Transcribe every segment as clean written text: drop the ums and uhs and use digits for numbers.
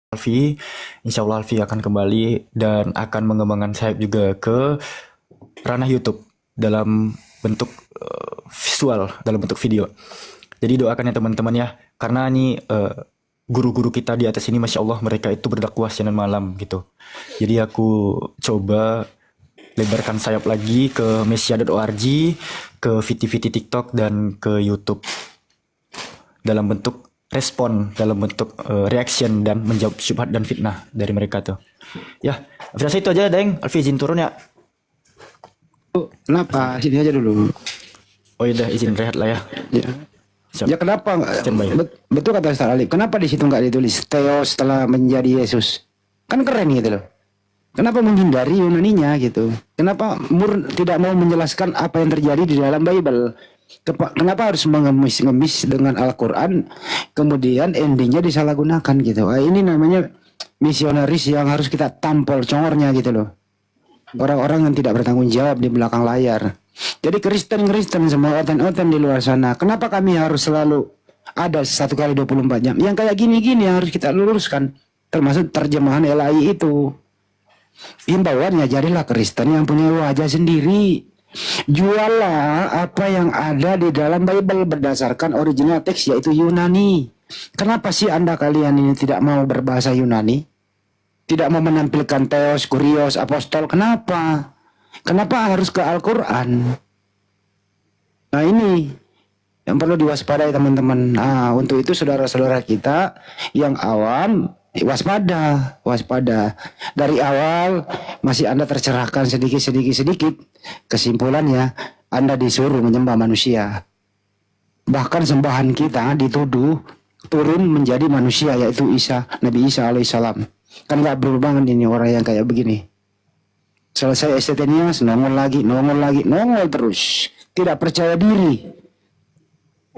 Alfi. Insya Allah Alfi akan kembali dan akan mengembangkan sayap juga ke ranah YouTube dalam bentuk visual, dalam bentuk video. Jadi doakan ya teman-teman ya, karena ini guru-guru kita di atas ini Masya Allah mereka itu berdakwah siang dan malam gitu. Jadi aku coba lebarkan sayap lagi ke mesia.org, ke VT-VT TikTok dan ke YouTube dalam bentuk respon, dalam bentuk reaction dan menjawab syubhat dan fitnah dari mereka tuh. Ya, aku rasa itu aja, Deng. Alfi izin turun ya. Kenapa? Sini aja dulu. Oh iya, dah, izin rehat lah ya. Ya, Siap. ya kenapa? Standby. Betul kata Ustaz Alif. Kenapa di situ nggak ditulis Theos setelah menjadi Yesus? Kan keren gitu loh. Kenapa menghindari Yunaninya gitu? Kenapa tidak mau menjelaskan apa yang terjadi di dalam Bible? Kenapa harus mengemis-ngemis dengan Al-Quran, kemudian endingnya disalahgunakan gitu? Ini namanya misionaris yang harus kita tampol congornya gitu loh. Orang-orang yang tidak bertanggung jawab di belakang layar. Jadi Kristen semua oten-oten di luar sana, kenapa kami harus selalu ada 1 kali 24 jam? Yang kayak gini-gini yang harus kita luruskan, termasuk terjemahan LAI itu. Himbauannya, jadilah Kristen yang punya wajah sendiri. Juallah apa yang ada di dalam Bible berdasarkan original teks, yaitu Yunani. Kenapa sih kalian ini tidak mau berbahasa Yunani? Tidak mau menampilkan Theos, Kurios, Apostol? Kenapa? Kenapa harus ke Al-Quran? Nah ini yang perlu diwaspadai teman-teman. Nah untuk itu saudara-saudara kita yang awam, waspada. Dari awal masih Anda tercerahkan sedikit. Kesimpulannya Anda disuruh menyembah manusia. Bahkan sembahan kita dituduh turun menjadi manusia, yaitu Nabi Isa alaihissalam. Kan gak berbangun ini orang yang kayak begini. Selesai STT-nya nongol terus. Tidak percaya diri.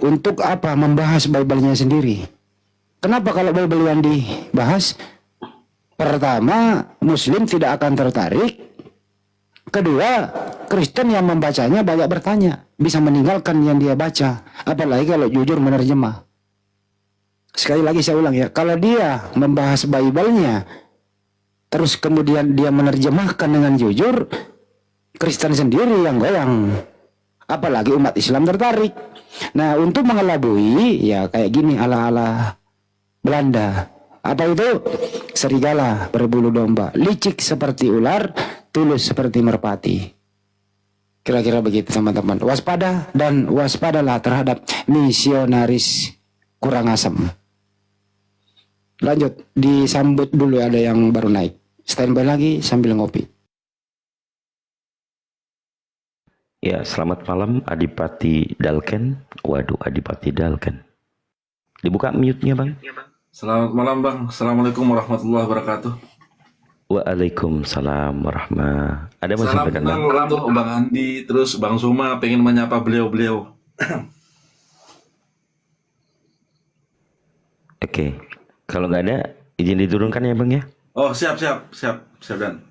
Untuk apa? Membahas Bible-nya sendiri. Kenapa kalau Bible yang dibahas? Pertama, Muslim tidak akan tertarik. Kedua, Kristen yang membacanya banyak bertanya. Bisa meninggalkan yang dia baca. Apalagi kalau jujur menerjemah. Sekali lagi saya ulang ya. Kalau dia membahas Bible-nya, terus kemudian dia menerjemahkan dengan jujur, Kristen sendiri yang goyang. Apalagi umat Islam tertarik. Nah, untuk mengelabui, ya kayak gini ala-ala Belanda. Apa itu? Serigala berbulu domba, licik seperti ular, tulus seperti merpati. Kira-kira begitu teman-teman. Waspada dan waspadalah terhadap misionaris kurang asem. Lanjut, disambut dulu, ada yang baru naik. Standby lagi sambil ngopi. Ya, selamat malam Adipati Dalken. Waduh, Adipati Dalken. Dibuka mute-nya, Bang. Selamat malam, Bang. Assalamualaikum warahmatullahi wabarakatuh. Waalaikumsalam warahmatullahi. Ada mau Salam sampaikan, Bang? kenal untuk Bang Andi, terus Bang Suma pengen menyapa beliau-beliau. Oke. Kalau nggak ada, izin diturunkan ya, Bang ya. Oh, siap Dan.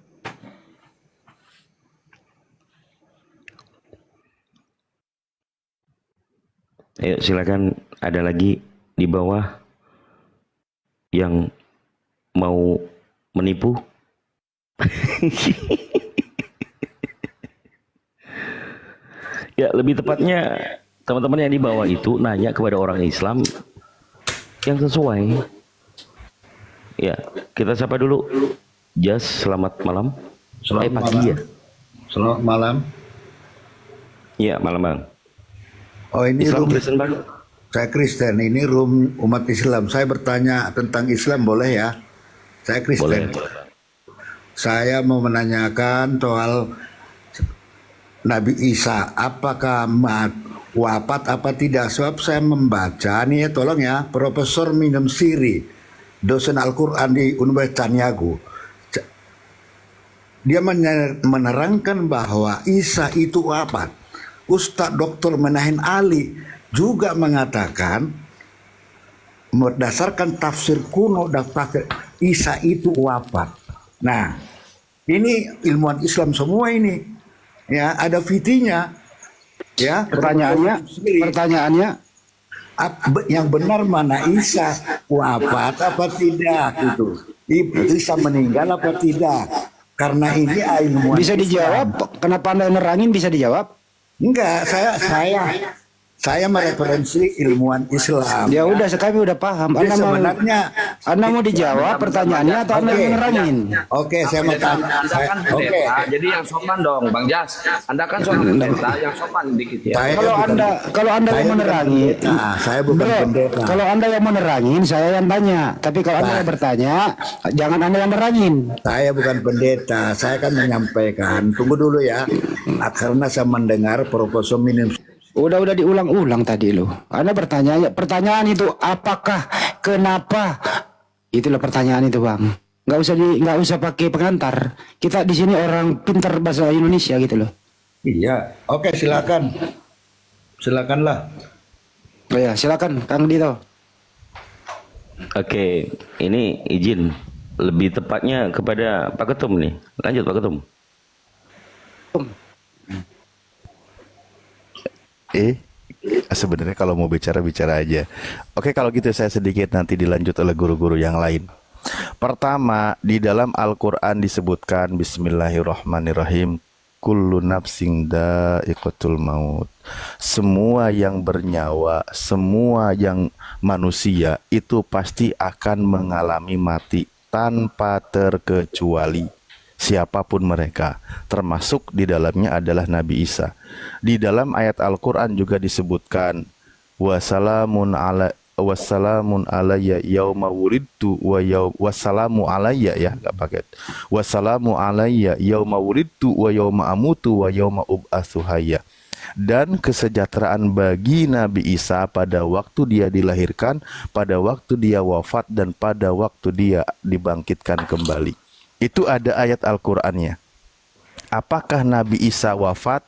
Ayo silakan, ada lagi di bawah yang mau menipu. Ya, lebih tepatnya teman-teman yang di bawah itu nanya kepada orang Islam yang sesuai. Ya, kita sapa dulu. Jas, selamat malam. Selamat Pagi malam. ya. Selamat malam. Iya, malam, Bang. Oh, ini Islam room, Kristen, Bang. saya Kristen. Ini room umat Islam. Saya bertanya tentang Islam, boleh ya? Saya Boleh. Kristen. Saya mau menanyakan soal Nabi Isa. Apakah wafat apa tidak? Sebab saya membaca nih ya, tolong ya, Profesor Minem Siri, dosen Al-Quran di Universitas Niago. Dia menerangkan bahwa Isa itu wafat. Ustadz Dr. Menahin Ali juga mengatakan berdasarkan tafsir kuno dan tafsir Isa itu wafat. Nah, ini ilmuwan Islam semua ini. Ya, ada fitinya. Ya, Pertanyaannya, Yang benar mana, Isa wafat apa tidak gitu. Isa meninggal apa tidak? Karena ini ilmuwan Bisa Islam. dijawab, kenapa Anda nerangin bisa dijawab? Enggak, saya mereferensi ilmuwan Islam. Ya udah, kami udah paham. Jadi Anda sebenarnya mau dijawab pertanyaannya atau Anda Oke. mau nerangin? Oke, saya mau tanya. Anda kan Oke. pendeta, jadi yang sopan dong, Bang Jas. Anda kan seorang pendeta, yang sopan dikit ya. Saya Kalau bukan- Anda yang saya mau bukan nerangin, pendeta, saya bukan Bro, pendeta. kalau Anda yang mau nerangin, saya yang tanya. Tapi kalau Anda Nah. yang bertanya, jangan Anda yang nerangin. Saya bukan pendeta, saya kan menyampaikan. Tunggu dulu ya, karena saya mendengar proposal minimum. Udah diulang-ulang tadi loh. Anda bertanya, pertanyaan itu apakah, kenapa? Itulah pertanyaan itu, Bang. Nggak usah pakai pengantar. Kita di sini orang pintar bahasa Indonesia gitu loh. Iya, oke silakan, silakanlah. Oh ya, silakan Kang Dito. Oke, ini izin lebih tepatnya kepada Pak Ketum nih. Lanjut Pak Ketum. Sebenarnya kalau mau bicara aja. Oke, kalau gitu saya sedikit nanti dilanjut oleh guru-guru yang lain. Pertama, di dalam Al-Quran disebutkan Bismillahirrahmanirrahim, kullu nafsin dha'iqatul maut. Semua yang bernyawa, semua yang manusia itu pasti akan mengalami mati tanpa terkecuali. Siapapun mereka, termasuk di dalamnya adalah Nabi Isa. Di dalam ayat Al-Quran juga disebutkan wassalamun alayya yauma wulidtu wassalamu alayya, ya enggak pakai wassalamu alayya yauma wulidtu wa yauma amutu wa yauma ub'atsu hayya. Dan kesejahteraan bagi Nabi Isa pada waktu dia dilahirkan, pada waktu dia wafat, dan pada waktu dia dibangkitkan kembali. Itu ada ayat Al-Qur'annya. Apakah Nabi Isa wafat?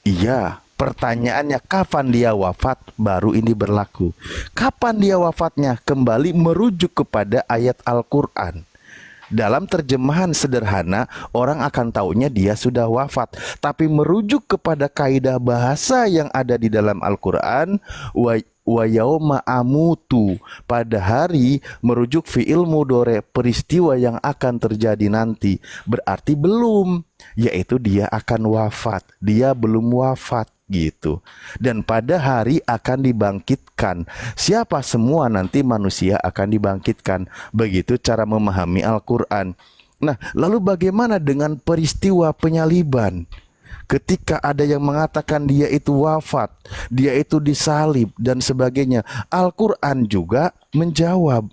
Iya. Pertanyaannya kapan dia wafat? Baru ini berlaku. Kapan dia wafatnya? Kembali merujuk kepada ayat Al-Qur'an. Dalam terjemahan sederhana, orang akan taunya dia sudah wafat. Tapi merujuk kepada kaidah bahasa yang ada di dalam Al-Quran, wa yauma amutu, pada hari, merujuk fi'il mudhari, peristiwa yang akan terjadi nanti. Berarti belum, yaitu dia akan wafat. Dia belum wafat gitu. Dan pada hari akan dibangkitkan. Siapa semua nanti manusia akan dibangkitkan. Begitu cara memahami Al-Quran. Nah, lalu bagaimana dengan peristiwa penyaliban? Ketika ada yang mengatakan dia itu wafat, dia itu disalib dan sebagainya, Al-Quran juga menjawab,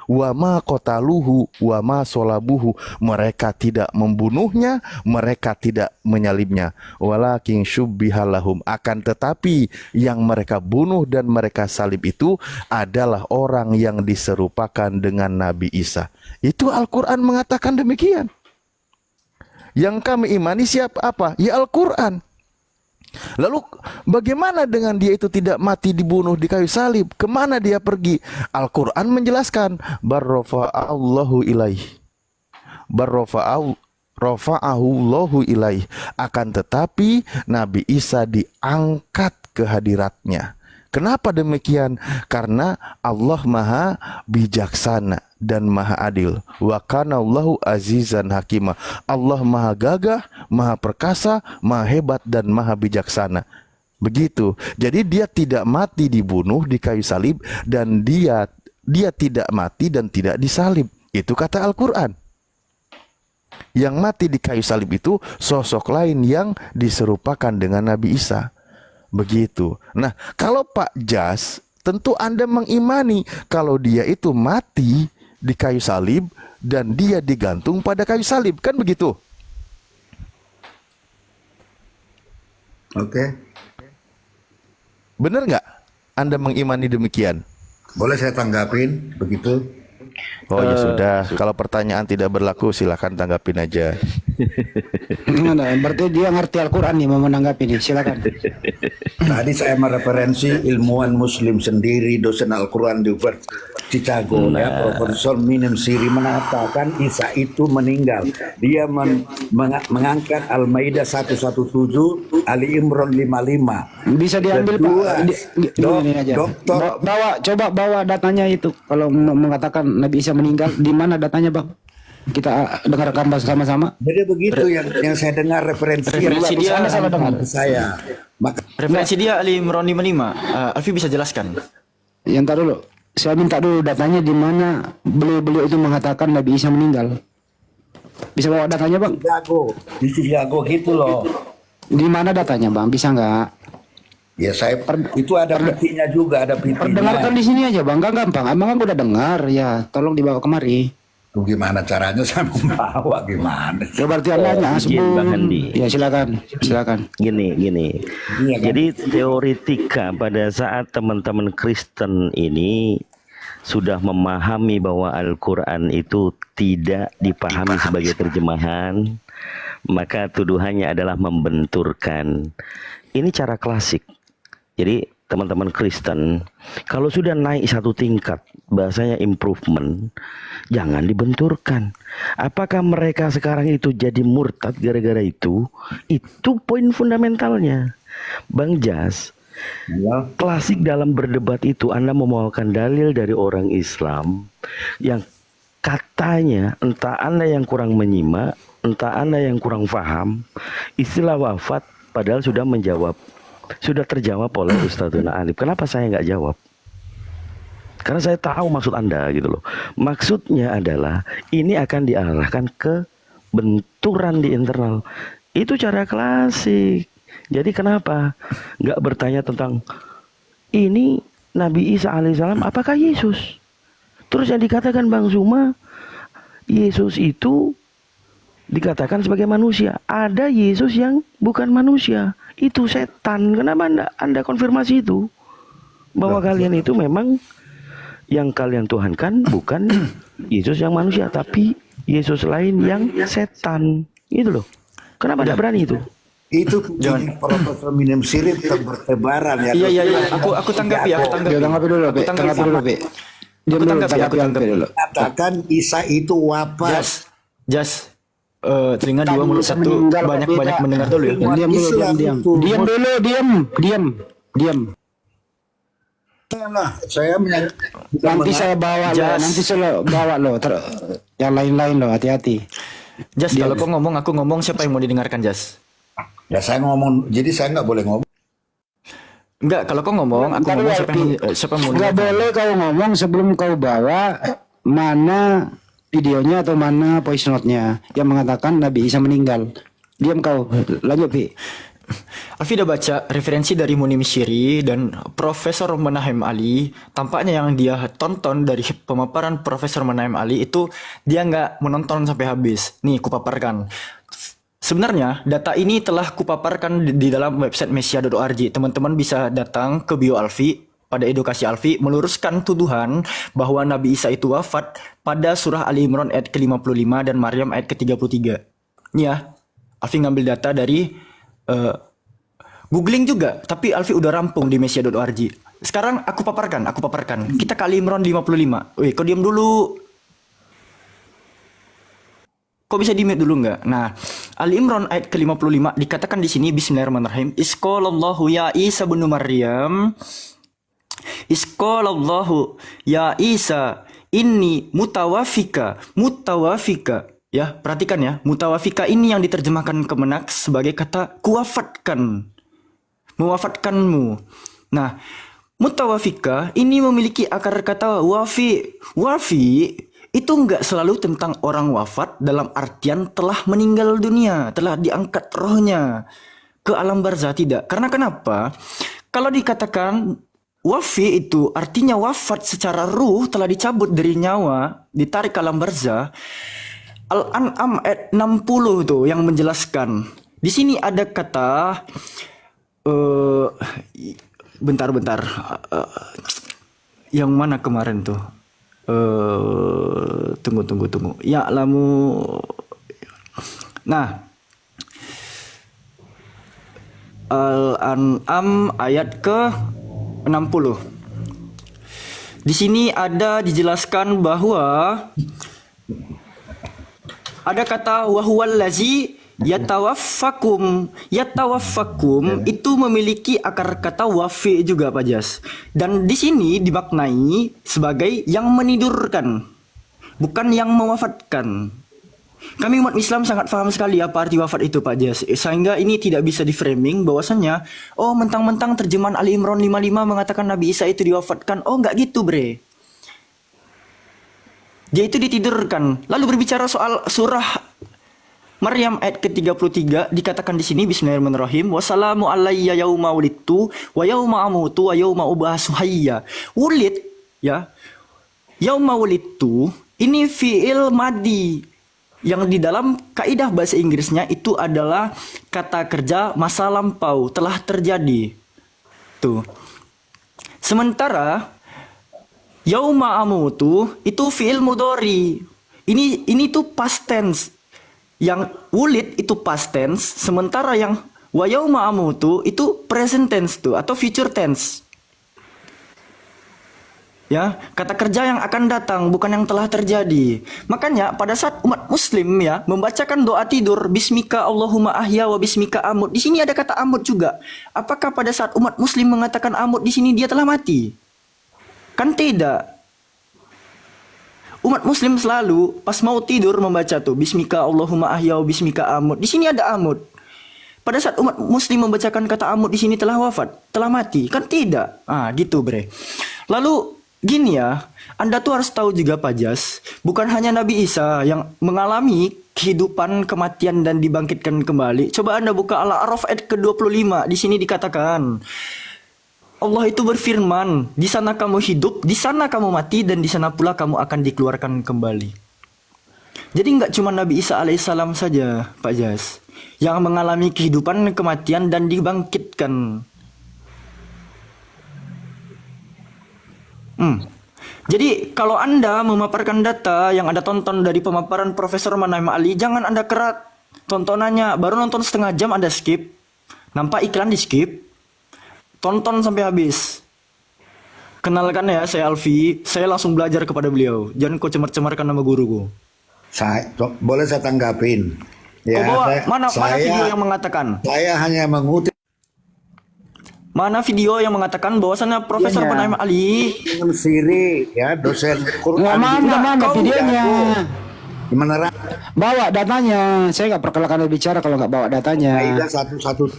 wa ma qataluhu wa ma solabuhu, mereka tidak membunuhnya, mereka tidak menyalibnya, walakin syubbihalahum, akan tetapi yang mereka bunuh dan mereka salib itu adalah orang yang diserupakan dengan Nabi Isa. Itu Al-Quran mengatakan demikian. Yang kami imani siapa apa? Ya Al-Quran. Lalu bagaimana dengan dia itu tidak mati dibunuh di kayu salib? Kemana dia pergi? Al-Quran menjelaskan, barrofa'allahu ilaih, rafa'ahullahu ilaih. Akan tetapi Nabi Isa diangkat ke hadiratnya. Kenapa demikian? Karena Allah Maha bijaksana dan Maha adil. Wa kana Allahu azizan hakimah. Allah Maha gagah, Maha perkasa, Maha hebat dan Maha bijaksana. Begitu. Jadi dia tidak mati dibunuh di kayu salib, dan dia tidak mati dan tidak disalib. Itu kata Al-Quran. Yang mati di kayu salib itu sosok lain yang diserupakan dengan Nabi Isa. Begitu. Nah, kalau Pak Jas, tentu Anda mengimani kalau dia itu mati di kayu salib dan dia digantung pada kayu salib, kan begitu? Oke, Benar nggak Anda mengimani demikian? boleh saya tanggapin begitu? Oh ya sudah, kalau pertanyaan tidak berlaku silakan tanggapin aja. Nah, berarti dia ngerti Al-Quran nih, mau menanggapi nih, silakan. Tadi saya mereferensi ilmuwan muslim sendiri, dosen Al-Quran di Chicago, ya, Profesor Minem Siri mengatakan Isa itu meninggal. Dia mengangkat Al-Maidah 117, Ali Imran 55. Bisa diambil Kedua, Pak. Ini aja. Coba bawa datanya itu. Kalau mengatakan Nabi Isa meninggal, di mana datanya Bang? Kita dengarkan sama-sama. Jadi begitu yang saya dengar referensi dia Anda salah dengar. saya. Maka Referensi dia Ali Imran 55. Alfi bisa jelaskan. Yang ntar dulu. Saya minta dulu datanya di mana beliau itu mengatakan Nabi Isa meninggal. Bisa bawa datanya Bang? di Chicago gitu loh. Di mana datanya Bang? Bisa nggak? Ya saya itu ada petinya juga, ada petinya. Perdengarkan di sini aja Bang, nggak gampang. Abang kan udah dengar ya, tolong dibawa kemari. Tuh, gimana caranya saya membawa gimana? Ya berarti Anda izin, Bang Andi. Ya silakan. Gini. Iya kan? Jadi teoretika pada saat teman-teman Kristen ini sudah memahami bahwa Al-Quran itu tidak dipahami sebagai terjemahan, maka tuduhannya adalah membenturkan. Ini cara klasik. Jadi teman-teman Kristen, kalau sudah naik satu tingkat, bahasanya improvement, jangan dibenturkan. Apakah mereka sekarang itu jadi murtad gara-gara itu? Itu poin fundamentalnya. Bang Jas, klasik dalam berdebat itu Anda membawakan dalil dari orang Islam yang katanya entah Anda yang kurang menyimak, entah Anda yang kurang paham, istilah wafat padahal sudah terjawab oleh Ustadzuna Alif. Kenapa saya nggak jawab? Karena saya tahu maksud Anda gitu loh. Maksudnya adalah ini akan diarahkan ke benturan di internal. Itu cara klasik. Jadi kenapa nggak bertanya tentang ini Nabi Isa alaihissalam apakah Yesus? Terus yang dikatakan Bang Zuma, Yesus itu dikatakan sebagai manusia. Ada Yesus yang bukan manusia. Itu setan. Kenapa Anda konfirmasi itu? Bahwa kalian itu memang yang kalian tuhankan bukan Yesus yang manusia, tapi Yesus lain yang setan. Itu loh. Kenapa Anda berani itu? Itu Profesor Minem Sirip bertebaran ya. Iya. Aku tanggapi. Tanggapi dulu, Be. Aku tanggapi dulu. Katakan Isa itu wafat. Jas. Telinga dua mulut satu, banyak mendengar dulu ya. Diam. Nah, saya Nanti saya bawa lo. Yang lain-lain lo, hati-hati. Jas, kalau kau ngomong, aku ngomong, siapa yang mau didengarkan, Jas? Ya saya ngomong, jadi saya nggak boleh ngomong. Enggak, kalau kau ngomong, aku ngomong, siapa yang mau Nggak didengarkan? boleh kau ngomong sebelum kau bawa mana videonya atau mana voice note-nya yang mengatakan Nabi Isa meninggal. Diam kau. Lanjut, Pi. Alfi udah baca referensi dari Munim Syiri dan Profesor Menahem Ali. Tampaknya yang dia tonton dari pemaparan Profesor Menahem Ali itu dia nggak menonton sampai habis. Nih, kupaparkan. Sebenarnya data ini telah kupaparkan di dalam website mesia.org. Teman-teman bisa datang ke bio Alfi pada edukasi Alfi meluruskan tuduhan bahwa Nabi Isa itu wafat pada surah Ali Imran ayat ke-55 dan Maryam ayat ke-33. Ini ya, Alfi ngambil data dari googling juga, tapi Alfi udah rampung di mesia.org. Sekarang aku paparkan. Kita ke Ali Imran 55. Wih, kau diam dulu. Kok bisa di-mute dulu nggak? Nah, Ali Imran ayat ke-55 dikatakan di sini bismillahirrahmanirrahim. Isqalallahu ya Isa bin Maryam. Isqalallahu ya Isa inni mutawafika. Ya, perhatikan ya. Mutawafika ini yang diterjemahkan Kemenak sebagai kata kuwafatkan. Mewafatkanmu. Nah, mutawafika ini memiliki akar kata wafi. Wafi itu enggak selalu tentang orang wafat dalam artian telah meninggal dunia, telah diangkat rohnya ke alam barzah, tidak. Karena kenapa? Kalau dikatakan wafi itu artinya wafat secara ruh, telah dicabut dari nyawa, ditarik ke alam barzah. Al-An'am ayat 60 tuh yang menjelaskan. Di sini ada kata bentar. Yang mana kemarin tuh? Tunggu. Ya lamu. Nah, Al-An'am ayat ke-60. Di sini ada dijelaskan bahwa ada kata wahuwallazi yatawaffakum. Yatawaffakum itu memiliki akar kata wafi juga Pak Jas. Dan di sini dimaknai sebagai yang menidurkan, bukan yang mewafatkan. Kami umat Islam sangat paham sekali apa arti wafat itu Pak Jas. Sehingga ini tidak bisa di-framing bahwasannya oh mentang-mentang terjemahan Ali Imran 55 mengatakan Nabi Isa itu diwafatkan. Oh enggak gitu bre. Dia itu ditidurkan. Lalu berbicara soal surah Maryam ayat ke-33 dikatakan di sini bismillahirrahmanirrahim wassalamu alayya yauma wulidtu wa yauma amutu wa yauma ub'atsu hayya. Wulid ya. Yauma wulidtu ini fi'il madi yang di dalam kaidah bahasa Inggrisnya itu adalah kata kerja masa lampau, telah terjadi. Tuh. Sementara yauma amutu itu fi'il mudhari. Ini tuh past tense. Yang wulid itu past tense, sementara yang wa yauma amutu itu present tense tuh atau future tense. Ya, kata kerja yang akan datang bukan yang telah terjadi. Makanya pada saat umat muslim ya membacakan doa tidur bismika Allahumma ahya wa bismika amut. Di sini ada kata amut juga. Apakah pada saat umat muslim mengatakan amut di sini dia telah mati? Kan tidak. Umat muslim selalu pas mau tidur membaca tuh bismika Allahumma ahya wa bismika amut. Di sini ada amut. Pada saat umat muslim membacakan kata amut di sini telah wafat, telah mati. Kan tidak. Ah, gitu, bre. Lalu gini ya, Anda tuh harus tahu juga Pak Jas, bukan hanya Nabi Isa yang mengalami kehidupan, kematian dan dibangkitkan kembali. Coba Anda buka Al-A'raf ayat ke-25. Di sini dikatakan Allah itu berfirman, di sana kamu hidup, di sana kamu mati dan di sana pula kamu akan dikeluarkan kembali. Jadi nggak cuma Nabi Isa alaihissalam saja Pak Jas yang mengalami kehidupan, kematian dan dibangkitkan. Jadi kalau Anda memaparkan data yang Anda tonton dari pemaparan Profesor Manaim Ali, jangan Anda kerat tontonannya. Baru nonton setengah jam Anda skip, nampak iklan di skip, tonton sampai habis. Kenalkan ya, saya Alfi, saya langsung belajar kepada beliau. Jangan kau cemar-cemarkan nama guruku. Boleh saya tanggapin? Kau bawa mana video yang mengatakan? Saya hanya mengutip Mana video yang mengatakan bahwasannya Profesor Manaim Ali Imam Siri, ya dosen Quran. Mana videonya? Gimana? Bawa datanya. Saya nggak perkenalkan bicara kalau nggak bawa datanya. Kaidah 117.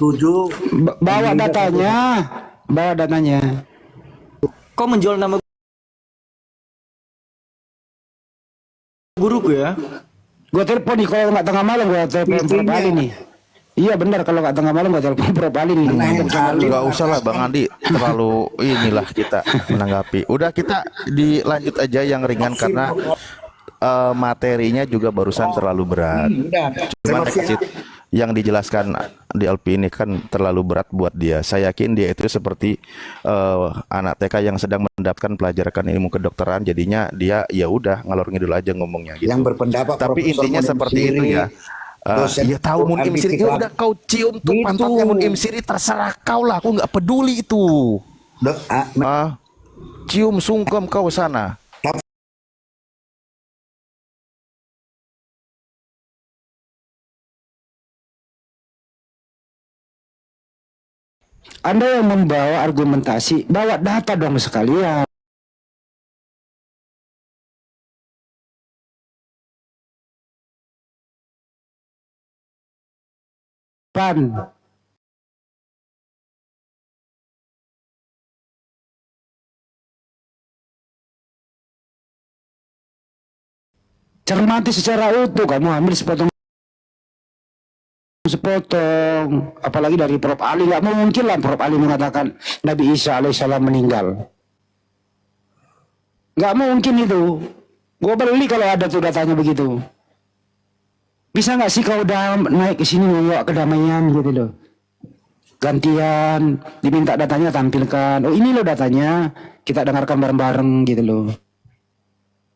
Bawa datanya. Bawa datanya. Kau menjual nama guruku ya? Gue telepon nih kalau nggak tengah malam gue telepon berapa kali nih. Iya benar kalau nggak tengah malam gue telepon berapa kali nih. Nggak usah lah Bang Andi, terlalu inilah kita menanggapi. Udah kita dilanjut aja yang ringan karena materinya juga barusan terlalu berat. Cuman yang dijelaskan di LP ini kan terlalu berat buat dia. Saya yakin dia itu seperti anak TK yang sedang mendapatkan pelajaran ilmu kedokteran, jadinya dia ya udah ngalor ngidul aja ngomongnya gitu. Yang berpendapat tapi Profesor intinya Munim seperti Siri, itu ya. Ya tahu Munim Siri, ya udah kau cium tuh pantatnya Munim Siri, terserah kau lah, aku nggak peduli itu. Cium sungkem kau sana. Anda yang membawa argumentasi, bawa data dong sekalian. Cermati secara utuh, kamu ambil sepotong, apalagi dari Prof. Ali. Nggak mungkin lah Prof. Ali mengatakan Nabi Isa alaihissalam meninggal. Nggak mungkin itu. Gue beli kalau ada tuh datanya begitu. Bisa nggak sih kau udah naik ke sini membawa kedamaian gitu loh. Gantian, diminta datanya tampilkan. Oh ini loh datanya, kita dengarkan bareng-bareng gitu loh.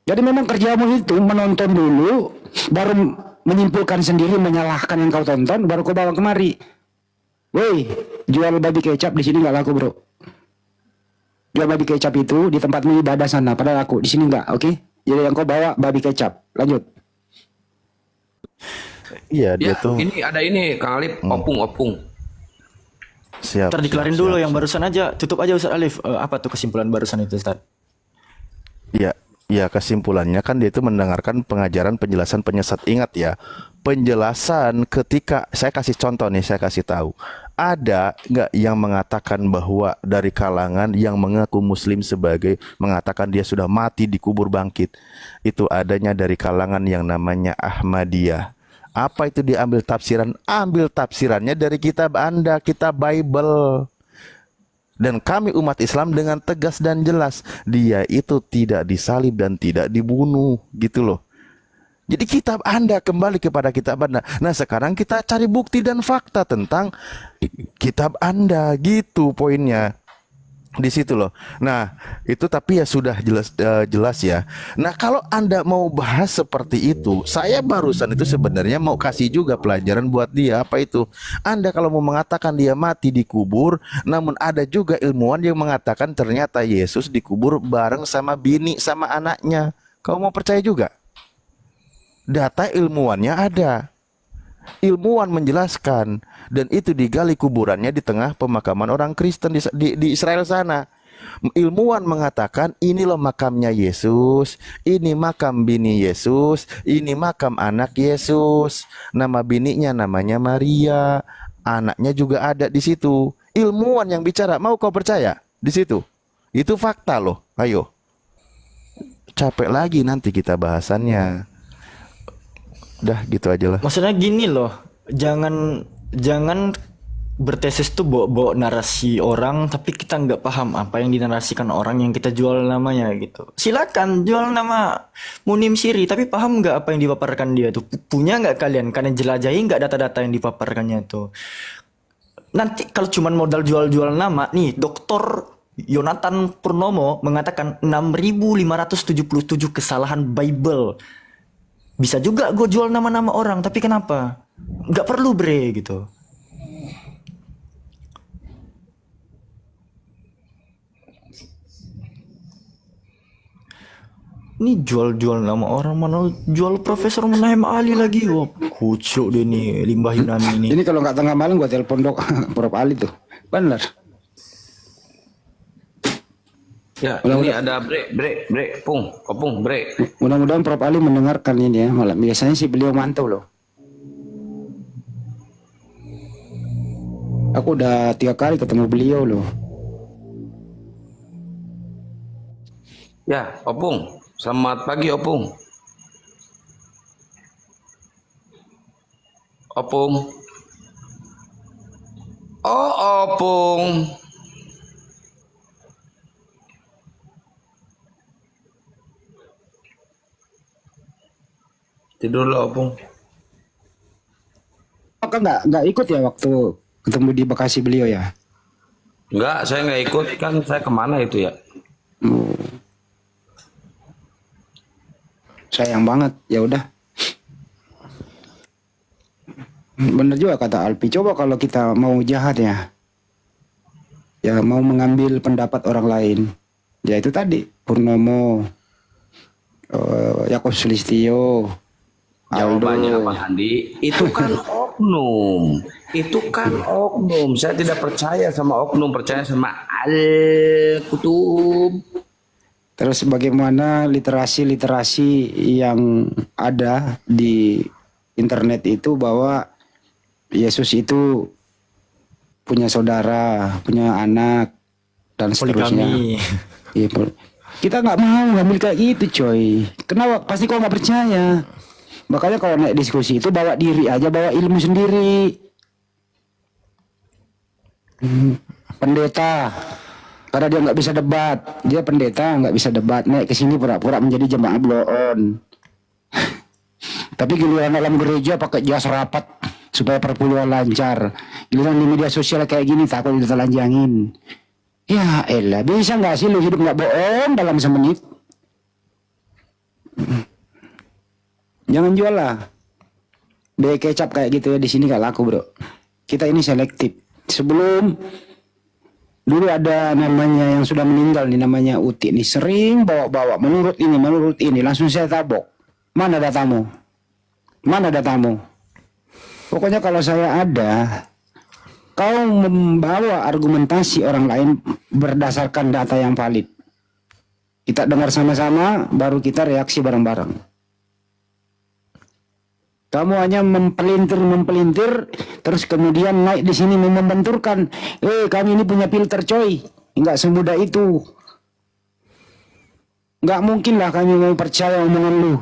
Jadi memang kerjamu itu menonton dulu, baru menyimpulkan sendiri, menyalahkan yang kau tonton, baru kau bawa kemari. Woi, jual babi kecap di sini nggak laku bro. Jual babi kecap itu di tempatmu ibadah sana, pada laku. Di sini nggak, oke? Jadi yang kau bawa babi kecap. Lanjut. Iya, dia Ya, tuh ini ada ini Kang Alif, opung. siap. Ntar dikelarin siap, dulu siap, yang siap. barusan aja. Tutup aja Ustaz Alif. Apa tuh kesimpulan barusan itu Ustaz? Ya, ya kesimpulannya kan dia itu mendengarkan pengajaran penjelasan penyesat. Ingat ya, penjelasan ketika saya kasih contoh nih, saya kasih tahu. Ada nggak yang mengatakan bahwa dari kalangan yang mengaku muslim sebagai mengatakan dia sudah mati dikubur bangkit? Itu adanya dari kalangan yang namanya Ahmadiyah. Apa itu diambil tafsiran? Ambil tafsirannya dari kitab Anda, kitab Bible. Dan kami umat Islam dengan tegas dan jelas, dia itu tidak disalib dan tidak dibunuh, gitu loh. Jadi kitab Anda, kembali kepada kitab Anda. Nah sekarang kita cari bukti dan fakta tentang kitab Anda, gitu poinnya. Di situ loh. Nah itu tapi ya sudah jelas ya. Nah kalau Anda mau bahas seperti itu, saya barusan itu sebenarnya mau kasih juga pelajaran buat dia. Apa itu? Anda kalau mau mengatakan dia mati dikubur, namun ada juga ilmuwan yang mengatakan ternyata Yesus dikubur bareng sama bini sama anaknya. Kau mau percaya juga? Data ilmuwannya ada. Ilmuwan menjelaskan, dan itu digali kuburannya di tengah pemakaman orang Kristen di Israel sana. Ilmuwan mengatakan ini loh makamnya Yesus, ini makam bini Yesus, ini makam anak Yesus. Nama bininya namanya Maria, anaknya juga ada di situ. Ilmuwan yang bicara, mau kau percaya? Di situ. Itu fakta loh. Ayo. Capek lagi nanti kita bahasannya. Udah gitu aja lah. Maksudnya gini loh, jangan bertesis tuh bawa narasi orang tapi kita nggak paham apa yang dinarasikan orang yang kita jual namanya gitu. Silakan jual nama Munim Siri tapi paham nggak apa yang dipaparkan dia tuh? Punya nggak kalian? Karena jelajahi nggak data-data yang dipaparkannya tuh. Nanti kalau cuman modal jual-jual nama, nih Dr. Yonatan Purnomo mengatakan 6.577 kesalahan Bible. Bisa juga gue jual nama-nama orang, tapi kenapa? Nggak perlu bre gitu. Ini jual-jual nama orang, mana jual Profesor Menahem Ali lagi. Wah, kucuk deh nih limbah Yunani ini. Ini kalau nggak tengah malam gua telepon Prof Ali tuh. Bener. Ya, ini ada break, opung, break. Mudah-mudahan Prof Ali mendengarkan ini ya malam. Biasanya sih beliau mantau loh. Aku udah 3 kali ketemu beliau loh. Ya, opung. Selamat pagi, opung. Opung. Oh, opung. Tidur lo, opung. Apakah nggak ikut ya waktu ketemu di Bekasi beliau ya? Enggak, saya nggak ikut. Kan saya kemana itu ya? Oh. Sayang banget. Ya udah. Bener juga kata Alpi. Coba kalau kita mau jahat ya, mau mengambil pendapat orang lain. Ya itu tadi Purnomo, Yakob Sulistyo, Jawabannya Aldo. Bang Andi, itu kan oknum. Itu kan oknum. Saya tidak percaya sama oknum, percaya sama Al-Kutub. Terus bagaimana literasi yang ada di internet itu bahwa Yesus itu punya saudara, punya anak, dan seterusnya. Poligami. Iya, kita nggak mau ngambil kayak gitu, coy. Kenapa? Pasti kau nggak percaya. Makanya kalau naik diskusi itu bawa diri aja, bawa ilmu sendiri. Pendeta, karena dia nggak bisa debat, dia pendeta nggak bisa debat, naik ke sini pura-pura menjadi jemaah blow-on. Tapi giliran dalam gereja pakai jas rapat supaya perpuluhan lancar. Giliran di media sosial kayak gini takut ditelanjangin. Ya elah, bisa nggak sih lu hidup nggak bohong dalam semenit? Jangan jual lah. Be kecap kayak gitu ya di sini gak laku bro. Kita ini selektif. Sebelum dulu ada namanya yang sudah meninggal nih namanya Uti nih sering bawa-bawa menurut ini langsung saya tabok. Mana datamu? Mana datamu? Pokoknya kalau saya ada, kau membawa argumentasi orang lain berdasarkan data yang valid. Kita dengar sama-sama, baru kita reaksi bareng-bareng. Kamu hanya mempelintir, terus kemudian naik di sini membenturkan. Kami ini punya filter coy. Enggak semudah itu. Enggak mungkin lah kami mau percaya omongan lu.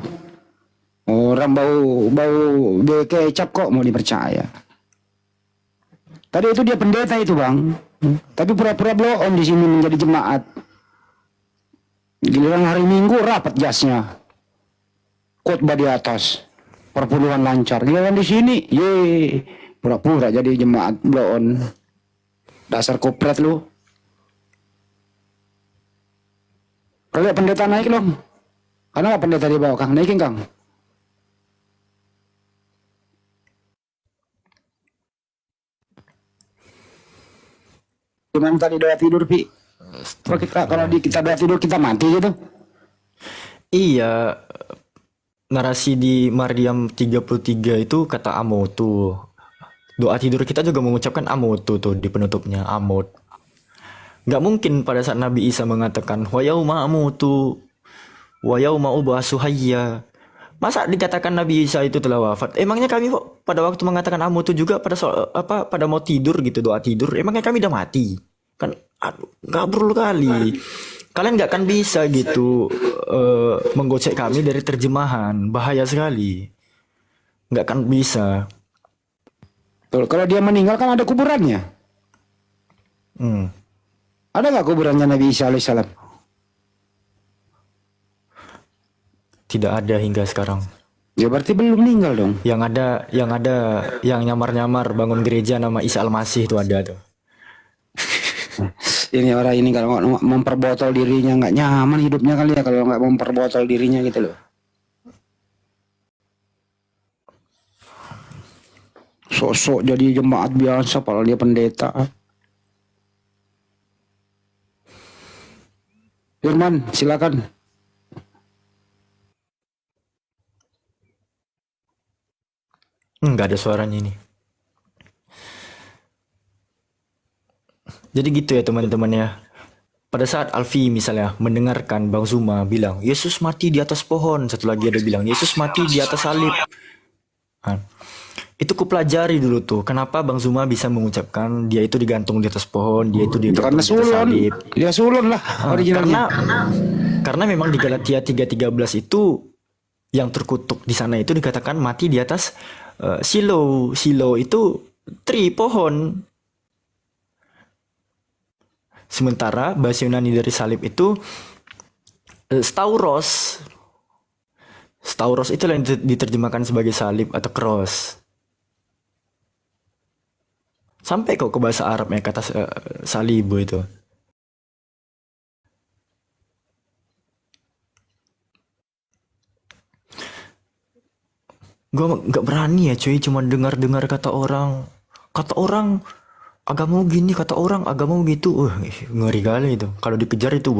Orang bau kecap kok mau dipercaya. Tadi itu dia pendeta itu bang. Tapi pura-pura blow on di sini menjadi jemaat. Giliran hari Minggu rapat jasnya. Khotbah di atas. Perpuluhan lancar. Giliran di sini, pura-pura jadi jemaat blow on. Dasar kopret lu. Kalau lihat pendeta naik loh. Karena pendeta di bawah Kang, naikin Kang. Cuman tadi doa tidur Pi. Kalau kita doa tidur kita mati gitu. Iya, narasi di Maryam 33 itu kata amotu. Doa tidur kita juga mengucapkan amotu tuh di penutupnya, amot. Nggak mungkin pada saat Nabi Isa mengatakan wa yauma amutu wa yauma ub'atsu hayya. Masa dikatakan Nabi Isa itu telah wafat? Emangnya kami kok pada waktu mengatakan amutu juga pada mau tidur gitu, doa tidur. Emangnya kami udah mati? Kan aduh, gabrul kali. Kalian nggak akan bisa gitu menggocek kami dari terjemahan. Bahaya sekali. Nggak akan bisa. Tuh, kalau dia meninggal kan ada kuburannya. Ada nggak kuburannya Nabi Isa alaihissalam? Tidak ada hingga sekarang. Ya berarti belum meninggal dong. Yang nyamar-nyamar bangun gereja nama Isa Al-Masih itu ada tuh. Ini orang ini kalau nggak memperbotol dirinya nggak nyaman hidupnya kali ya kalau nggak memperbotol dirinya gitu loh. Sosok jadi jemaat biasa padahal dia pendeta. Firman, silakan. Nggak ada suaranya ini. Jadi gitu ya teman-teman ya. Pada saat Alfi misalnya mendengarkan Bang Zuma bilang Yesus mati di atas pohon, satu lagi ada bilang Yesus mati di atas salib. Nah, itu kupelajari dulu tuh kenapa Bang Zuma bisa mengucapkan dia itu digantung di atas pohon, dia itu digantung Karena di atas sulon. salib. Dia sulon lah originalnya. Karena memang di Galatia 3:13 itu yang terkutuk di sana itu dikatakan mati di atas silo. Silo itu tree, pohon. Sementara bahasa Yunani dari salib itu stauros. Stauros itu yang diterjemahkan sebagai salib atau cross. Sampai kok ke bahasa Arab ya kata salibo itu. Gue gak berani ya cuy, cuma dengar-dengar kata orang agamamu gini, kata orang agamamu gitu. Ngeri kali itu. Kalau dikejar itu,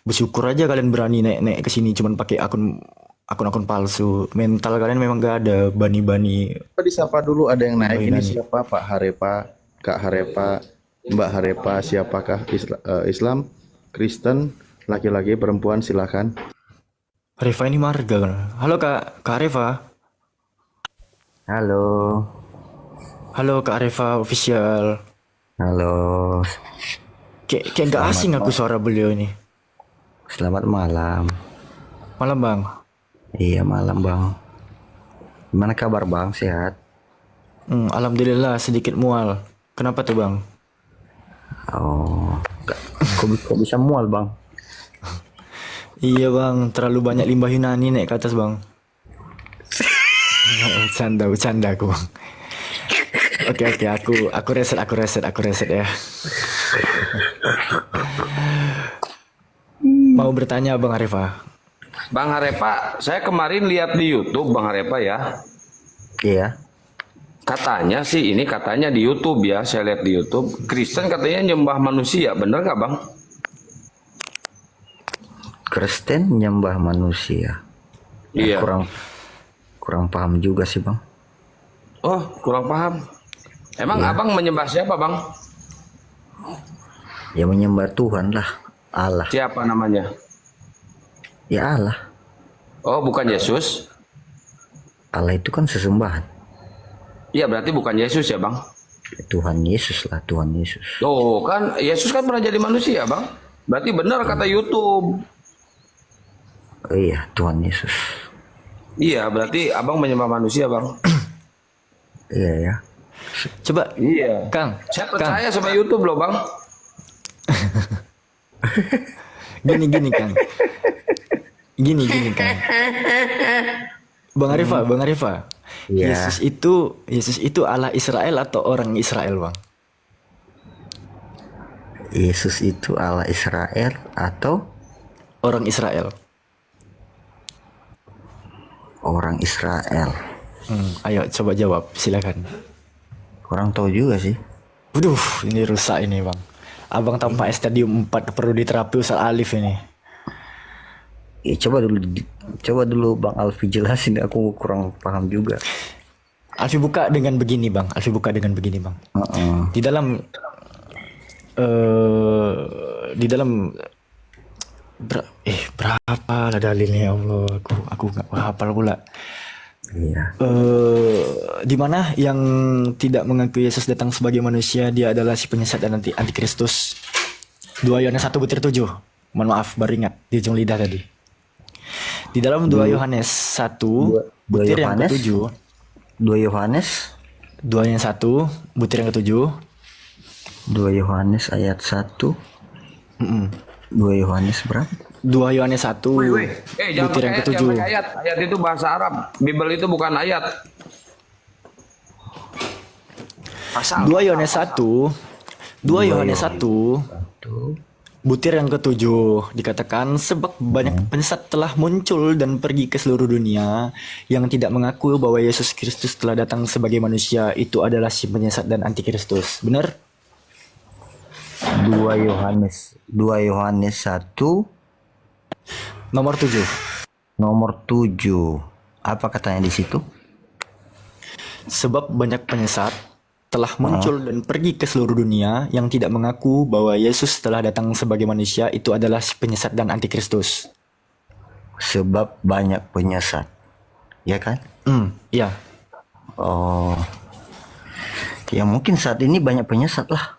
bersyukur aja kalian berani naik ke sini cuman pakai akun palsu. Mental kalian memang gak ada bani-bani. Disapa dulu ada yang naik. Ini Nani. siapa? Pak Harepa, Kak Harepa, Mbak Harepa, siapakah Islam, Kristen, laki-laki, perempuan, silakan. Reva ini marga kan. Halo Kak Reva. Halo, Halo Kak Reva official. halo. Kayak gak asing aku suara beliau ini. Selamat malam. Malam Bang. Iya malam bang. Gimana kabar bang? Sehat? Alhamdulillah sedikit mual. Kenapa tuh Bang? Oh, kok bisa mual bang? Iya Bang, terlalu banyak limbah Yunani naik ke atas Bang. Bercanda aku Bang. Oke, aku reset ya. Mau bertanya Bang Arifah? Bang Harepa, saya kemarin lihat di YouTube Bang Harepa ya. Iya. Katanya sih ini katanya di YouTube ya, saya lihat di YouTube Kristen katanya nyembah manusia, bener nggak bang? Kristen nyembah manusia. Iya. Kurang paham juga sih bang. Oh kurang paham. Emang abang menyembah siapa bang? Ya menyembah Tuhan lah, Allah. Siapa namanya? Ya Allah. Oh bukan Yesus? Allah itu kan sesembahan. Iya berarti bukan Yesus ya bang? Tuhan Yesus lah, Tuhan Yesus. Tuh kan Yesus kan pernah jadi manusia bang. Berarti benar kata YouTube. Oh iya, Tuhan Yesus. Iya berarti abang menyembah manusia bang. Iya ya. Coba Iya. Kang, Saya percaya sama YouTube loh bang. gini Kang. Gini Kang. Bang Arifa. Iya. Yesus itu Allah Israel atau orang Israel, Bang? Yesus itu Allah Israel atau Orang Israel. orang Israel? Ayo coba jawab, silakan. Kurang tahu juga sih. Waduh, ini rusak ini, Bang. Abang tanpa stadium 4 perlu diterapi Ustaz Alif ini. Ya, coba dulu Bang Alfi jelasin, aku kurang paham juga. Alfi buka dengan begini, Bang. Di dalam berapa lah dalilnya, ya Allah. Aku nggak hafal pula. Iya. Di mana yang tidak mengakui Yesus datang sebagai manusia, dia adalah si penyesat dan antikristus. 2 Yohanes 1 butir 7. Mohon maaf, baru ingat di ujung lidah tadi. Di dalam 2 Yohanes 1 butir yang ke-7. 2 Yohanes 1 butir yang ke-7. 2 Yohanes ayat 1. 2 Yohanes berapa? 2 Yohanes 1 Jangan butir yang pakai ke-7. ayat. Ayat itu bahasa Arab. Bible itu bukan ayat. Pasal. 2 Yohanes 1 butir yang ke-7 dikatakan, sebab banyak penyesat telah muncul dan pergi ke seluruh dunia yang tidak mengaku bahwa Yesus Kristus telah datang sebagai manusia, itu adalah si penyesat dan antikristus. Benar? 2 Yohanes 1 Nomor 7. nomor 7. Apa katanya di situ? Sebab banyak penyesat telah muncul dan pergi ke seluruh dunia yang tidak mengaku bahwa Yesus telah datang sebagai manusia, itu adalah si penyesat dan antikristus. Sebab banyak penyesat. Ya kan? Iya. Oh. Ya mungkin saat ini banyak penyesat lah.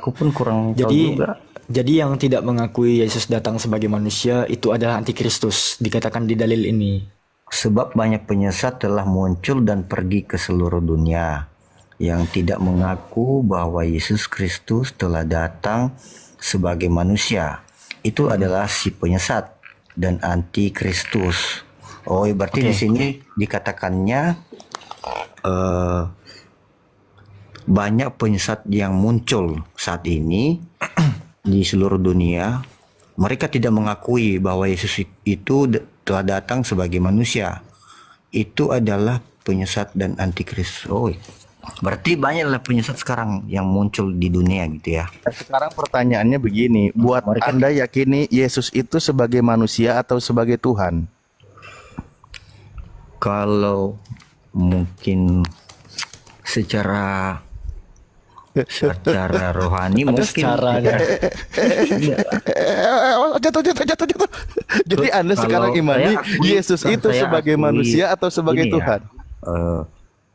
Aku pun kurang tahu juga. Jadi yang tidak mengakui Yesus datang sebagai manusia itu adalah antikristus, dikatakan di dalil ini. Sebab banyak penyesat telah muncul dan pergi ke seluruh dunia yang tidak mengaku bahwa Yesus Kristus telah datang sebagai manusia. Itu adalah si penyesat dan antikristus. Oh, berarti di sini dikatakannya banyak penyesat yang muncul saat ini di seluruh dunia. Mereka tidak mengakui bahwa Yesus itu telah datang sebagai manusia. Itu adalah penyesat dan antikristus. Oh, berarti banyaklah penyesat sekarang yang muncul di dunia gitu ya. Sekarang pertanyaannya begini, buat Anda yakini Yesus itu sebagai manusia atau sebagai Tuhan? Kalau mungkin secara rohani mungkin Secaranya. Jatuh. Jadi Anda sekarang imani Yesus itu sebagai manusia atau sebagai Tuhan?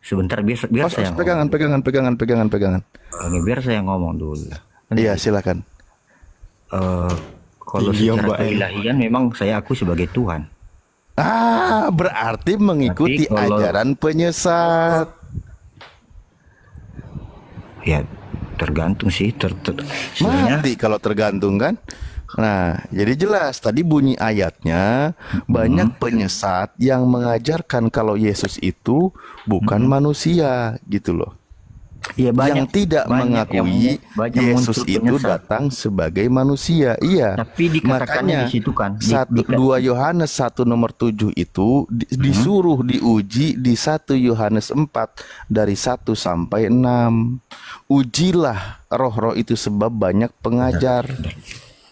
Sebentar biar saya pegangan. Ini biar saya ngomong dulu. Iya, silakan. Kalau secara keilahian memang saya aku sebagai Tuhan. Berarti mengikuti Tapi kalau- ajaran penyesat. Ya tergantung sih. Sebenarnya Mati kalau tergantung kan. Nah, jadi jelas tadi bunyi ayatnya banyak penyesat yang mengajarkan kalau Yesus itu bukan manusia gitu loh. Iya, yang tidak banyak mengakui banyak Yesus muncul itu penyesat. datang sebagai manusia. Iya. Tapi dikatakannya Makanya di situ kan, 2 Yohanes 1 nomor 7 itu disuruh diuji di 1 Yohanes 4 dari 1 sampai 6. Ujilah roh-roh itu sebab banyak pengajar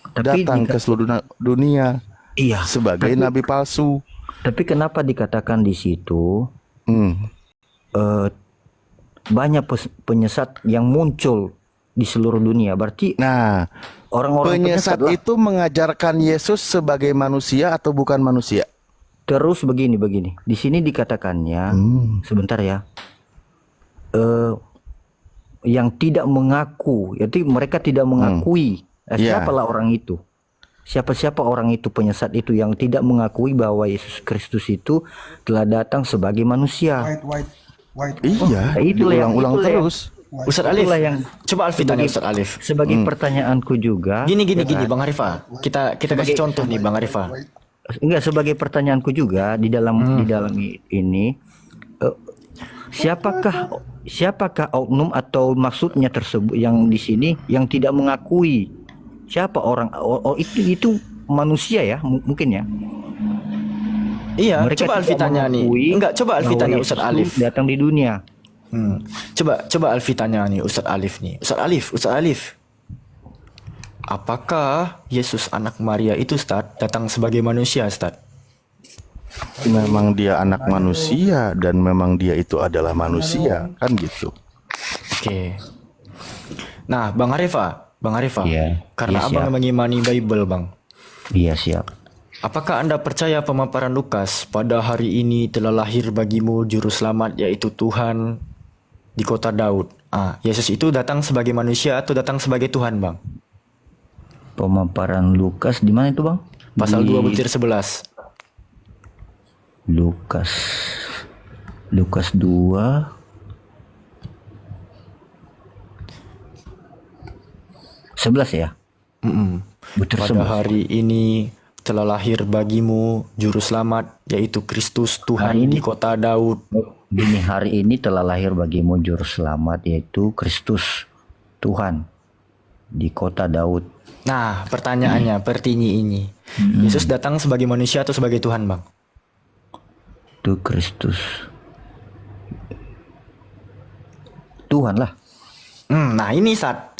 Tapi datang ke seluruh dunia iya. sebagai nabi palsu. Tapi kenapa dikatakan di situ Hmm. banyak penyesat yang muncul di seluruh dunia? Berarti Nah, orang-orang penyesat lah. itu mengajarkan Yesus sebagai manusia atau bukan manusia? Terus begini. Di sini dikatakannya, sebentar ya. Yang tidak mengaku, yaitu mereka tidak mengakui. Ya. Siapalah orang itu? Siapa orang itu, penyesat itu yang tidak mengakui bahwa Yesus Kristus itu telah datang sebagai manusia. Iya, itulah yang- diulang-ulang itulah yang- terus. Ustaz Alif, Itulah yang coba Alfi tanya Ustaz Alif. sebagai pertanyaanku juga. Gini Bang Arifa. Kita kasih contoh nih Bang Arifa. Enggak, sebagai pertanyaanku juga di dalam ini siapakah oknum atau maksudnya tersebut yang di sini yang tidak mengakui? Siapa orang itu manusia ya, mungkin ya. Iya, Mereka coba Alfi tidak tanya nih. mengakui Enggak, coba Alfi bahwa tanya Yesus Ustaz Alif. datang di dunia. Coba Alfi tanya nih Ustaz Alif nih. Ustaz Alif. Apakah Yesus anak Maria itu Ustaz datang sebagai manusia Ustaz? Memang dia anak manusia dan memang dia itu adalah manusia, kan gitu. Oke. Nah, Bang Arifa. Iya, Karena iya, Abang siap. mengimani Bible, Bang. Iya, siap. Apakah Anda percaya pemaparan Lukas pada hari ini telah lahir bagimu juru selamat yaitu Tuhan di kota Daud? Yesus itu datang sebagai manusia atau datang sebagai Tuhan, Bang? Pemaparan Lukas di mana itu, Bang? Pasal Di 2 butir 11. Lukas 2 11 ya. Butir Pada 11. hari ini telah lahir bagimu juru selamat yaitu Kristus Tuhan Hari ini- di kota Daud. Dini hari ini telah lahir bagimu juru selamat yaitu Kristus Tuhan di kota Daud. Nah, pertanyaannya pertinyi ini. Yesus datang sebagai manusia atau sebagai Tuhan, Bang? Itu Kristus Tuhan lah. Nah, ini Sat.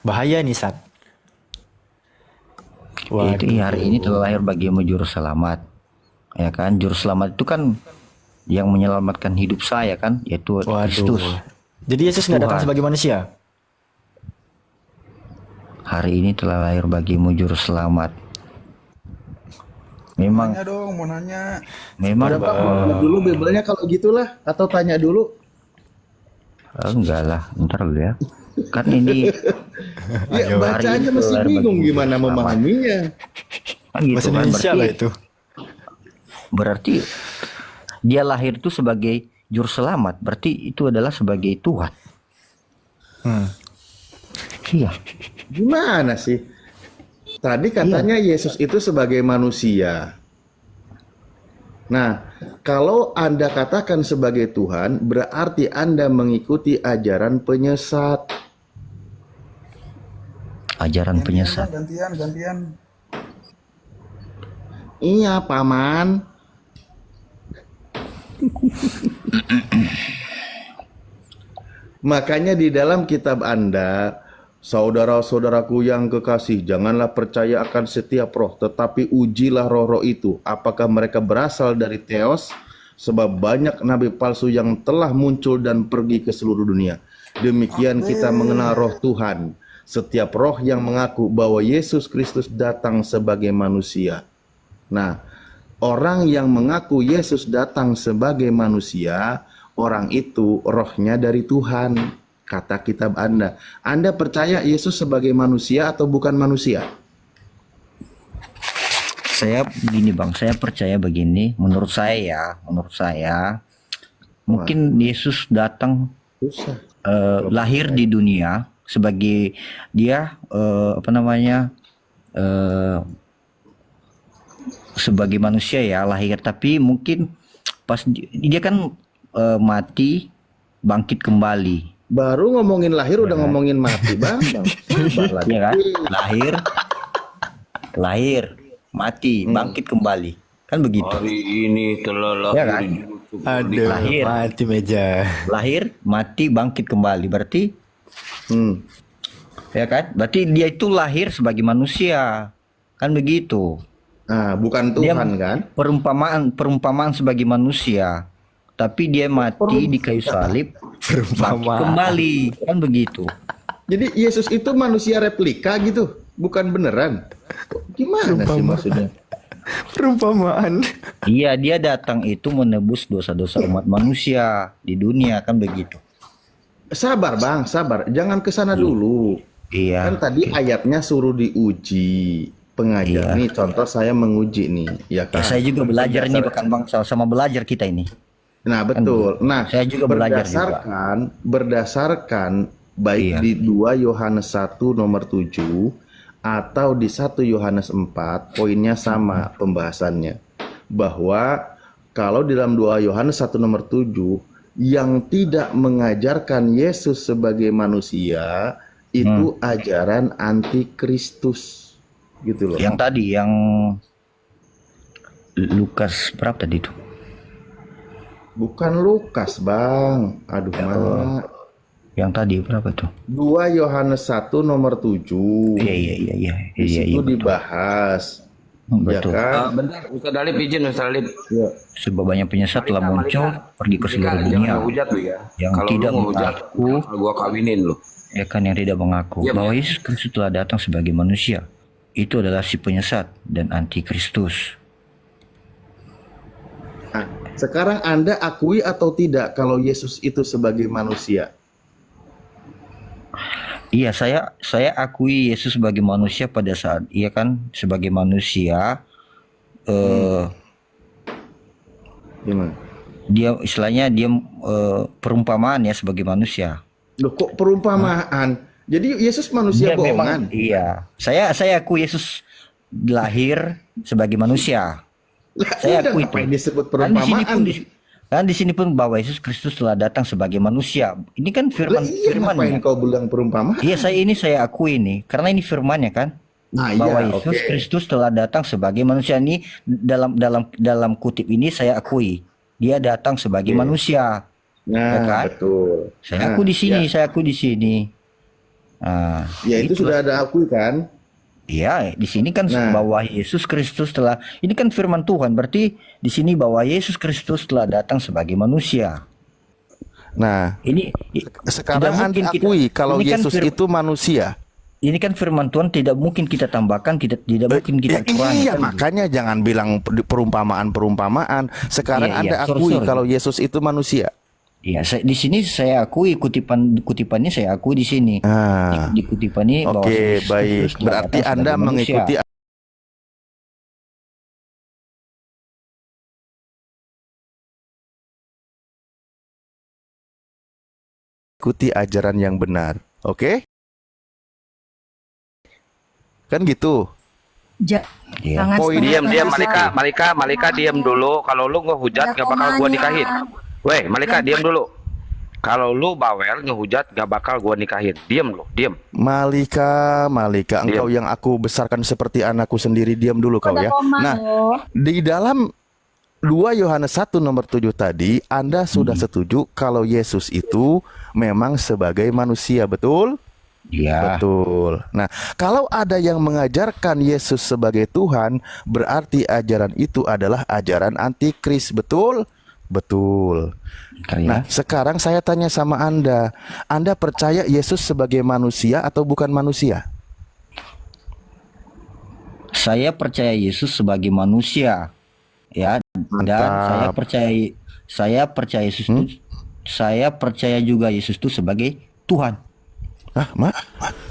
Bahaya nih, Sat. Itu hari ini telah lahir bagimu juru selamat. Ya kan, juru selamat itu kan yang menyelamatkan hidup saya kan, yaitu Kristus. Jadi Yesus nggak datang Tuhan. sebagai manusia? Hari ini telah lahir bagimu juru selamat. Memang Tanya dong, mau nanya. memang Tanya dulu Biblenya kalau gitulah, atau tanya dulu. enggak lah, ntar dulu ya. Kan ini Ya baca hari aja ini masih keluar bingung bagi gimana selamat. memahaminya. kan gitu Bahasa kan, Indonesia lah berarti, itu. berarti dia lahir itu sebagai juru selamat, berarti itu adalah sebagai Tuhan. Iya. Gimana sih? Tadi katanya Yesus itu sebagai manusia. Nah, kalau Anda katakan sebagai Tuhan, berarti Anda mengikuti ajaran penyesat. Ajaran penyesat. Gantian. Iya, Paman. Makanya di dalam kitab Anda, saudara-saudaraku yang kekasih, janganlah percaya akan setiap roh, tetapi ujilah roh-roh itu, apakah mereka berasal dari Theos, sebab banyak nabi palsu yang telah muncul dan pergi ke seluruh dunia. Demikian kita mengenal roh Tuhan. Setiap roh yang mengaku bahwa Yesus Kristus datang sebagai manusia. Nah, orang yang mengaku Yesus datang sebagai manusia, orang itu rohnya dari Tuhan, kata kitab Anda. Anda percaya Yesus sebagai manusia atau bukan manusia? Saya begini Bang, saya percaya begini, menurut saya mungkin Yesus datang Susah. lahir di dunia sebagai dia sebagai manusia ya lahir, tapi mungkin pas dia kan mati bangkit kembali Baru ngomongin lahir udah ngomongin mati, Bang. Sabar lagi. Iya kan? Lahir, mati, bangkit kembali. Kan begitu. Hari ini telah Ya kan? Aduh, Lahir. mati meja. Lahir, mati, bangkit kembali. Berarti Hmm. ya kan? Berarti dia itu lahir sebagai manusia. Kan begitu. Nah, bukan Tuhan kan? Perumpamaan sebagai manusia. Tapi dia mati di kayu salib, bangkit kembali. Kan begitu. Jadi Yesus itu manusia replika gitu, bukan beneran. Gimana sih maksudnya? Perumpamaan. Iya, dia datang itu menebus dosa-dosa umat manusia di dunia. Kan begitu. Sabar Bang, sabar. Jangan ke sana dulu. Iya. Kan tadi ayatnya suruh diuji. Pengajar nih, contoh saya menguji nih, ya Ya, kan? saya juga belajar ini, bahkan Bang, sama belajar kita ini. Nah, betul. Nah, Saya juga belajar juga. berdasarkan baik Iya. di 2 Yohanes 1 nomor 7 atau di 1 Yohanes 4, poinnya sama pembahasannya. Bahwa kalau di dalam 2 Yohanes 1 nomor 7 yang tidak mengajarkan Yesus sebagai manusia itu ajaran antikristus. Gitu loh. Yang tadi, yang Lukas berapa tadi itu? Bukan Lukas, Bang. Aduh, mana? Yang tadi berapa tuh? 2 Yohanes 1 nomor 7. Iya. Di situ Betul. dibahas. Ya Betul. kan? Bentar, Ustaz Dalip izin, Ustaz Dalip. Ya. Sebab banyak penyesat telah muncul pergi ke seluruh Jangan dunia. ngehujat lu ya. Yang Kalau tidak lu ngehujat, mengaku, kalau gua kawinin lu. ya kan, yang tidak mengaku Iya, bahwa Yesus Kristus telah datang sebagai manusia. Itu adalah si penyesat dan antikristus. Nah, sekarang Anda akui atau tidak kalau Yesus itu sebagai manusia? Iya, saya akui Yesus sebagai manusia pada saat ia kan sebagai manusia. Gimana? Dia istilahnya dia perumpamaan ya sebagai manusia. Loh, kok perumpamaan? Jadi Yesus manusia Dia memang, bohongan? iya. Saya akui Yesus lahir sebagai manusia. Lah, Saya udah, akui ngapain itu. disebut Kan di sini perumpamaan? pun di sini pun bahwa Yesus Kristus telah datang sebagai manusia. Ini kan Lah, iya, ngapain firman-nya. kau bilang perumpamaan? Iya, saya akui ini karena ini firman-nya kan. Nah, Bahwa iya, Yesus oke. Kristus telah datang sebagai manusia. Ini dalam kutip ini saya akui. Dia datang sebagai manusia. Nah, Ya kan? betul. Saya Nah, akui di sini, ya. saya akui di sini. Nah, Ya, itu sudah ada akui kan? iya, di sini kan Nah. bahwa Yesus Kristus telah, ini kan firman Tuhan, berarti di sini bahwa Yesus Kristus telah datang sebagai manusia. Nah, Ini sekarang tidak Anda mungkin kita- akui kalau ini kan Yesus itu manusia. ini kan firman Tuhan, tidak mungkin kita tambahkan, tidak mungkin kita Ya, kurangi. iya, kan? makanya jangan bilang perumpamaan. Sekarang Iya, Anda iya, akui sorry. kalau Yesus itu manusia. Iya, di sini saya akui kutipannya saya akui di sini. Ah, Di kutipan ini bahwa oke, Yesus baik. Kristus telah Berarti datang Anda sebagai manusia. mengikuti ajaran yang benar. Oke? Kan gitu. Iya. Poin Diam, Malika diam dulu. Kalau lu ngehujat gak bakal gua nikahin. Weh, Malika diam dulu. Kalau lu bawel ngehujat gak bakal gua nikahin. Diam lu, diam. Malika, engkau yang aku besarkan seperti anakku sendiri, diam dulu kau ya. Nah, di dalam 2 Yohanes 1 nomor 7 tadi, Anda sudah setuju kalau Yesus itu memang sebagai manusia, betul? Iya. Betul. Nah, kalau ada yang mengajarkan Yesus sebagai Tuhan, berarti ajaran itu adalah ajaran antikris, betul? Betul. Nah, sekarang saya tanya sama Anda, Anda percaya Yesus sebagai manusia atau bukan manusia? Saya percaya Yesus sebagai manusia, ya, dan saya percaya Yesus itu, saya percaya juga Yesus itu sebagai Tuhan.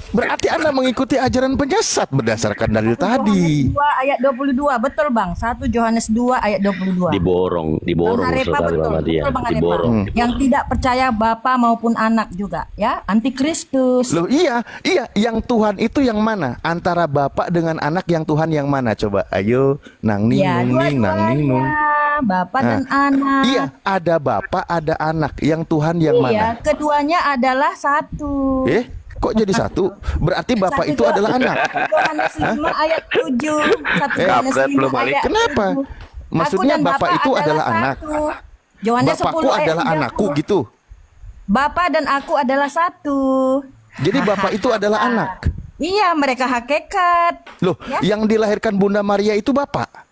Berarti Anda mengikuti ajaran penyesat berdasarkan dalil tadi. 2 ayat 22, betul Bang. 1 Yohanes 2 ayat 22. Diborong Bang Harepa, saudara betul, sama dia. betul Bang Harepa. Diborong. Yang tidak percaya Bapa maupun anak juga, ya, antikristus. Loh, iya, yang Tuhan itu yang mana? Antara Bapak dengan anak yang Tuhan yang mana? Coba, ayo, nang ning Ya, nung ning nang ning nung. dua-duanya. Bapa dan anak. Iya, ada Bapa, ada anak. Yang Tuhan yang Iya, mana? keduanya adalah satu. Kok jadi satu? Berarti Bapak Satu itu adalah anak. Yohanes 5 ayat 7. 1 Yohanes 5 ayat Kenapa? 7. Maksudnya Aku dan Bapak itu adalah anak. satu. Yohanes 10 Bapakku ayat adalah 30. anakku gitu. Bapa dan aku adalah satu. Jadi Bapak itu adalah anak. Iya, mereka hakikat. Loh, yang dilahirkan Bunda Maria itu Bapak.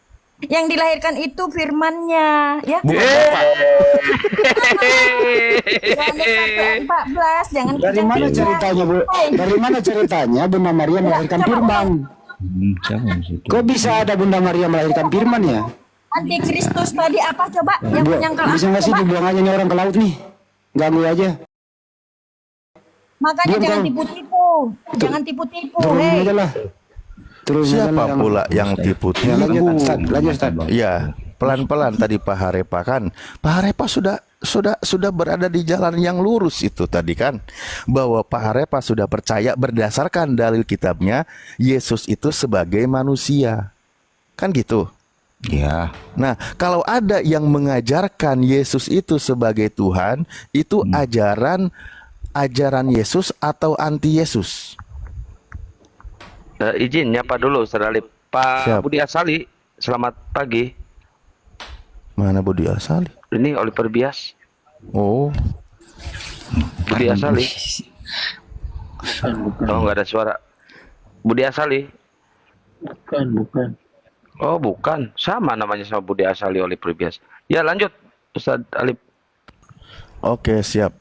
Yang dilahirkan itu firman-Nya, ya. Bukan Bapak. Yohanes 1:14, jangan Dari mana ceritanya, Bu? Dari mana ceritanya Bunda Maria melahirkan firman? Kok bisa ada Bunda Maria melahirkan firman ya? Antikristus tadi apa coba? Yang menyangkal Bisa nggak sih dibuang aja nih orang ke laut nih? Ganggu aja. Makanya Diam, jangan kau. tipu-tipu. Jangan tipu-tipu, Turunin hei. aja lah. Turunin aja Siapa lah pula yang Ya, tipu-tipu? lanjut Ustaz, lanjut Ustaz. Ya, pelan-pelan tadi Pak Harepa kan. Pak Harepa sudah berada di jalan yang lurus itu tadi kan. Bahwa Pak Harepa sudah percaya berdasarkan dalil kitabnya Yesus itu sebagai manusia. Kan gitu. Ya. Nah, kalau ada yang mengajarkan Yesus itu sebagai Tuhan, itu ajaran Yesus atau anti Yesus? Izin nyapa dulu, Saudara Alip. Pak Siap. Budi Asali, selamat pagi. Mana Budi Asali? Ini Oliver Bias. Oh, Budi Asali. Oh, nggak ada suara. Budi Asali. Bukan. Oh, bukan. Sama namanya sama Budi Asali, Oliver Bias. Ya, lanjut, Ustaz Alip. oke, siap.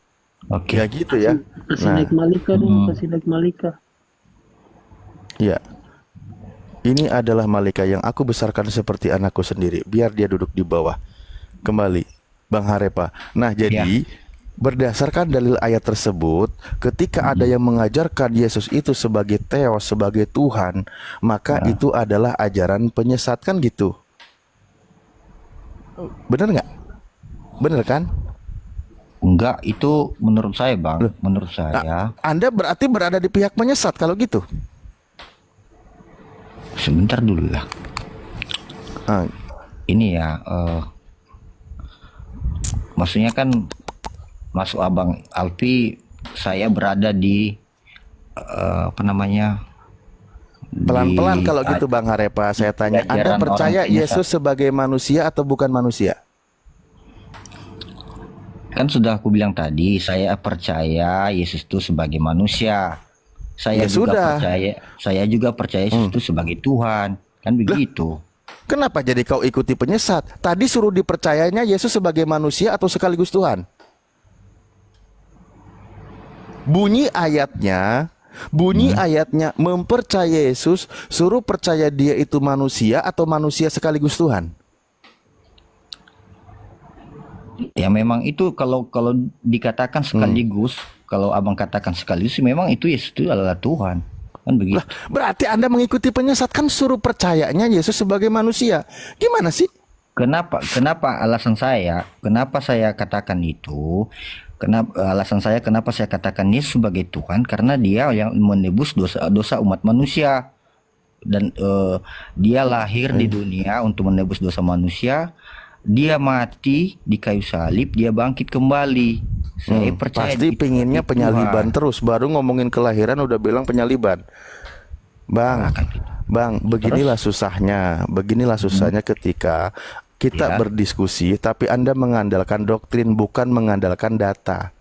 Oke. Ya gitu ya. Kasih Nah, naik Malika dong, kasih naik Malika. ya. Ini adalah Malika yang aku besarkan seperti anakku sendiri. Biar dia duduk di bawah. Kembali, Bang Harepa. Nah, jadi berdasarkan dalil ayat tersebut, ketika ada yang mengajarkan Yesus itu sebagai Theos, sebagai Tuhan, maka itu adalah ajaran penyesat, kan gitu. Bener nggak? Bener kan? Enggak, itu menurut saya, Bang. Menurut saya. Anda berarti berada di pihak penyesat kalau gitu. Sebentar dulu lah. Ini ya, maksudnya kan masuk Abang Alfi, saya berada di apa namanya? Pelan-pelan di kalau gitu Bang Harepa, saya tanya, Anda jajaran percaya orang Yesus sebagai manusia atau bukan manusia? Kan sudah aku bilang tadi, saya percaya Yesus itu sebagai manusia. Saya Ya juga sudah. percaya Yesus itu sebagai Tuhan. Kan begitu. Kenapa jadi kau ikuti penyesat? Tadi suruh dipercayanya Yesus sebagai manusia atau sekaligus Tuhan? Bunyi ayatnya mempercayai Yesus, suruh percaya dia itu manusia atau manusia sekaligus Tuhan? Ya memang itu kalau dikatakan sekaligus, kalau Abang katakan sekaligus, memang itu Yesus itu adalah Tuhan. Kan begitu. Lah, berarti Anda mengikuti penyesat, kan suruh percayanya Yesus sebagai manusia. Gimana sih? Kenapa alasan saya, kenapa saya katakan itu? Alasan saya kenapa saya katakan Yesus sebagai Tuhan, karena dia yang menebus dosa umat manusia. Dan dia lahir di dunia untuk menebus dosa manusia. Dia mati di kayu salib, dia bangkit kembali. Saya percaya Pasti pinginnya penyaliban terus. Baru ngomongin kelahiran udah bilang penyaliban. Bang, beginilah susahnya. Beginilah susahnya ketika kita berdiskusi, tapi Anda mengandalkan doktrin, bukan mengandalkan data.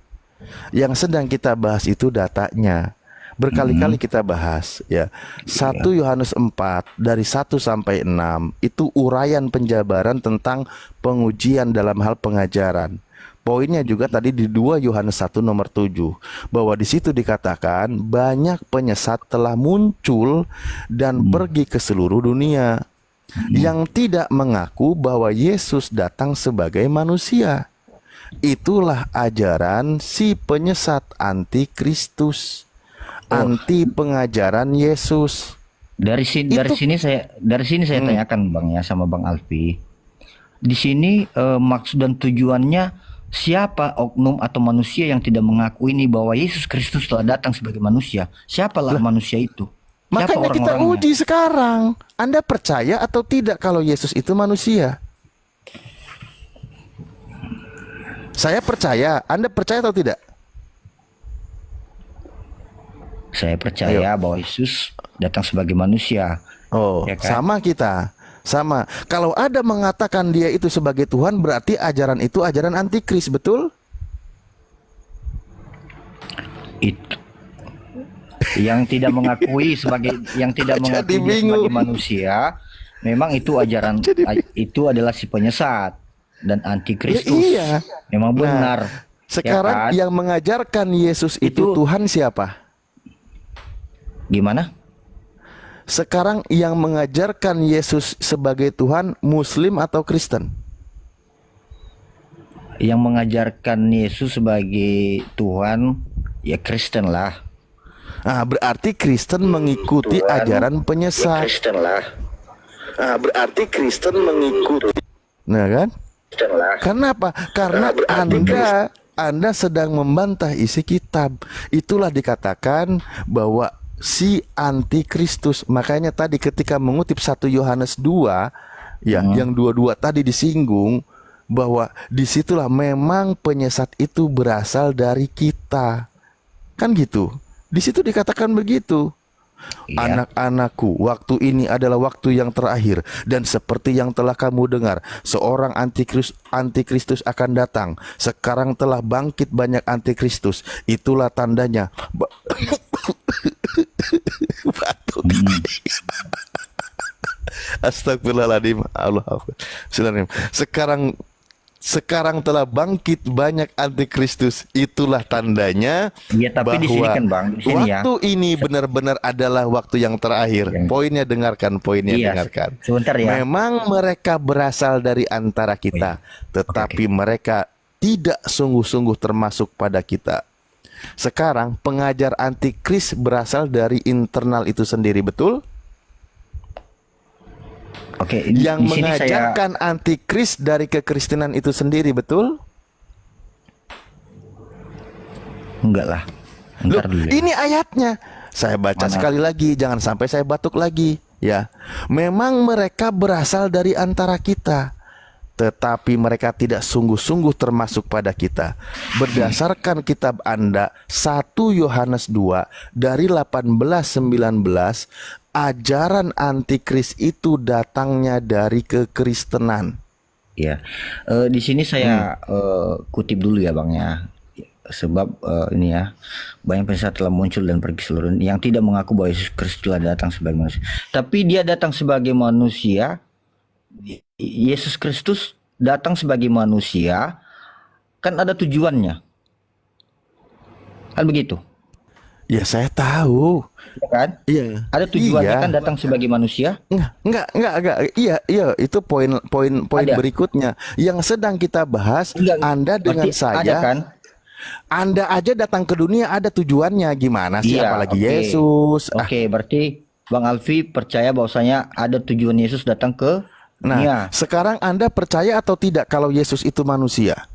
Yang sedang kita bahas itu datanya. Berkali-kali kita bahas ya. 1 Yohanes 4 dari 1 sampai 6 itu uraian penjabaran tentang pengujian dalam hal pengajaran. Poinnya juga tadi di 2 Yohanes 1 nomor 7 bahwa di situ dikatakan banyak penyesat telah muncul dan pergi ke seluruh dunia yang tidak mengaku bahwa Yesus datang sebagai manusia. Itulah ajaran si penyesat antikristus. Anti pengajaran Yesus. Dari sini saya tanyakan Bang ya sama Bang Alfi. Di sini maksud dan tujuannya siapa oknum atau manusia yang tidak mengakui ini bahwa Yesus Kristus telah datang sebagai manusia? Siapalah manusia itu? Siapa Makanya kita orang-orangnya? uji sekarang. Anda percaya atau tidak kalau Yesus itu manusia? Saya percaya. Anda percaya atau tidak? Saya percaya bahwa Yesus datang sebagai manusia. Oh, Ya kan? sama kita. Sama. Kalau ada mengatakan dia itu sebagai Tuhan, berarti ajaran itu ajaran antikris, betul? Itu yang tidak mengakui sebagai Jadi dia sebagai bingung. manusia, memang itu ajaran itu adalah si penyesat dan Ya, antikristus. iya. Memang Nah, benar. sekarang kan? yang mengajarkan Yesus itu Itu- Tuhan siapa? Gimana? Sekarang yang mengajarkan Yesus sebagai Tuhan Muslim atau Kristen? Yang mengajarkan Yesus sebagai Tuhan ya Kristen lah. Nah, berarti Kristen mengikuti ajaran penyesat. Kristen lah. Nah, berarti Kristen mengikuti. Nah kan? Kenapa? Karena Anda sedang membantah isi kitab. Itulah dikatakan bahwa si antikristus. Makanya tadi ketika mengutip 1 Yohanes 2 ya, yang dua-dua tadi disinggung bahwa disitulah memang penyesat itu berasal dari kita. Kan gitu. Di situ dikatakan begitu. Anak-anakku, waktu ini adalah waktu yang terakhir, dan seperti yang telah kamu dengar, seorang antikristus akan datang. Sekarang telah bangkit banyak antikristus. Itulah tandanya. Batuk. Astagfirullahaladzim. Allah. Sekarang telah bangkit banyak antikristus. Itulah tandanya. Iya, tapi di sini bahwa kan Bang, di sini ya. waktu ini benar-benar adalah waktu yang terakhir. Poinnya dengarkan, poinnya Iya, dengarkan. sebentar ya. Memang mereka berasal dari antara kita, tetapi mereka tidak sungguh-sungguh termasuk pada kita. Sekarang pengajar antikris berasal dari internal itu sendiri, betul? Oke, Yang di sini mengajarkan antikris dari kekristenan itu sendiri, betul? enggak lah. Loh, Ntar dulu ya. ini ayatnya. Saya baca sekali lagi, jangan sampai saya batuk lagi, ya. Memang mereka berasal dari antara kita, tetapi mereka tidak sungguh-sungguh termasuk pada kita. Berdasarkan kitab Anda 1 Yohanes 2 dari 18-19, ajaran antikris itu datangnya dari kekristenan. Ya, di sini saya kutip dulu ya Bang ya, sebab ini ya, banyak penyesat telah muncul dan pergi seluruh dunia yang tidak mengaku bahwa Yesus Kristus telah datang sebagai manusia. Tapi dia datang sebagai manusia. Yesus Kristus datang sebagai manusia, kan ada tujuannya, kan begitu? Ya saya tahu. Ya kan? Iya. Ada tujuannya Iya. kan datang sebagai manusia. Enggak. Iya, itu poin Ada. berikutnya yang sedang kita bahas. Anda dengan Berarti ada saya, kan? Anda aja datang ke dunia ada tujuannya. Gimana sih? Iya, Apalagi oke. Yesus. Oke, berarti Bang Alfi percaya bahwasanya ada tujuan Yesus datang ke dunia. Nah, sekarang Anda percaya atau tidak kalau Yesus itu manusia?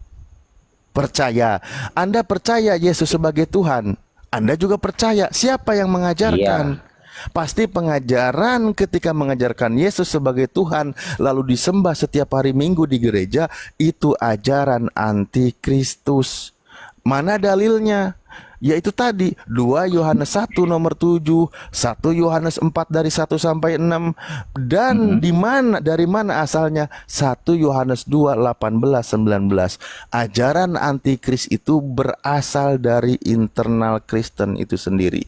Percaya. Anda percaya Yesus sebagai Tuhan. Anda juga percaya. Siapa yang mengajarkan? Iya. Pasti pengajaran ketika mengajarkan Yesus sebagai Tuhan lalu disembah setiap hari Minggu di gereja, itu ajaran antikristus. Mana dalilnya? Yaitu tadi 2 Yohanes 1 nomor 7, 1 Yohanes 4 dari 1 sampai 6, dan dari mana asalnya? 1 Yohanes 2 18-19. Ajaran antikris itu berasal dari internal Kristen itu sendiri,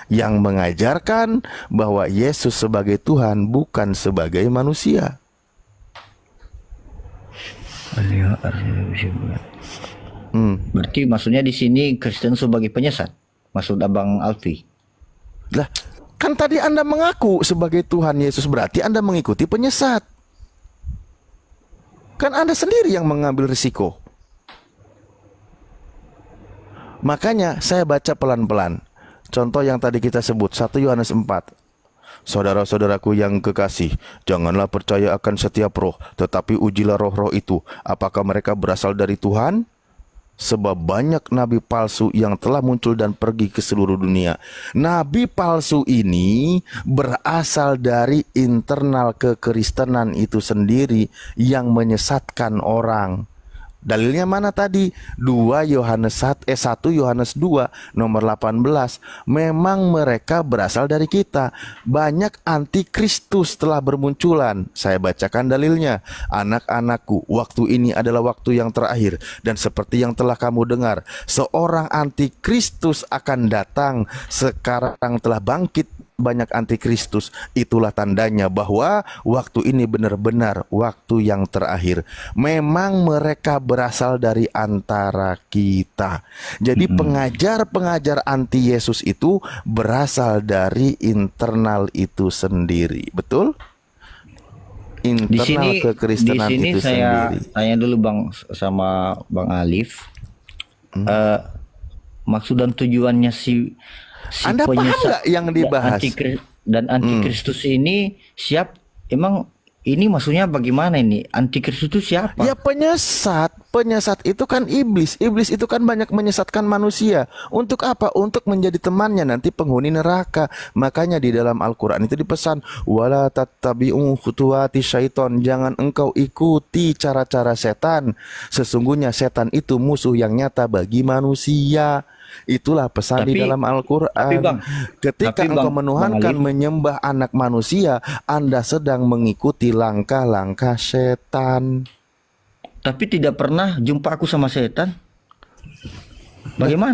yang mengajarkan bahwa Yesus sebagai Tuhan bukan sebagai manusia. Berarti maksudnya di sini Kristen sebagai penyesat. Maksud Abang Alfi. Lah, kan tadi Anda mengaku sebagai Tuhan Yesus, berarti Anda mengikuti penyesat. Kan Anda sendiri yang mengambil risiko. Makanya saya baca pelan-pelan. Contoh yang tadi kita sebut 1 Yohanes 4. Saudara-saudaraku yang kekasih, janganlah percaya akan setiap roh, tetapi ujilah roh-roh itu, apakah mereka berasal dari Tuhan? Sebab banyak nabi palsu yang telah muncul dan pergi ke seluruh dunia. Nabi palsu ini berasal dari internal kekristenan itu sendiri yang menyesatkan orang. Dalilnya mana tadi? 1 Yohanes 2 nomor 18. Memang mereka berasal dari kita. Banyak antikristus telah bermunculan. Saya bacakan dalilnya. Anak-anakku, waktu ini adalah waktu yang terakhir, dan seperti yang telah kamu dengar, seorang antikristus akan datang. Sekarang telah bangkit banyak antikristus. Itulah tandanya bahwa waktu ini benar-benar waktu yang terakhir. Memang mereka berasal dari antara kita. Jadi pengajar-pengajar anti Yesus itu berasal dari internal itu sendiri. Betul? Internal kekristenan di sini itu saya sendiri. tanya dulu Bang sama Bang Alif. Maksud dan tujuannya si Anda paham nggak yang dibahas? Dan antikristus ini emang ini maksudnya bagaimana ini? Antikristus itu siapa? Ya penyesat. Penyesat itu kan iblis. Iblis itu kan banyak menyesatkan manusia. Untuk apa? Untuk menjadi temannya nanti penghuni neraka. Makanya di dalam Al-Quran itu dipesan, wala tattabi'u khutuwati syaiton. Jangan engkau ikuti cara-cara setan. Sesungguhnya setan itu musuh yang nyata bagi manusia. Itulah pesan di dalam Al-Quran. Ketika engkau menuhankan menyembah anak manusia, Anda sedang mengikuti langkah-langkah setan. Tapi tidak pernah jumpa aku sama setan. Bagaimana?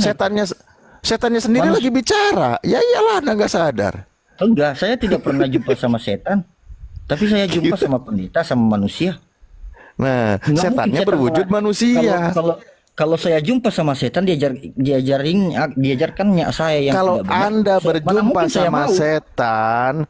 Setannya sendiri lagi bicara. Ya iyalah, Anda nggak sadar. Enggak, saya tidak pernah jumpa sama setan. Tapi saya jumpa sama pendeta, sama manusia. Nah, setannya berwujud manusia. Kalau saya jumpa sama setan, diajarkannya saya yang kalau tidak benar. Anda berjumpa sama mau.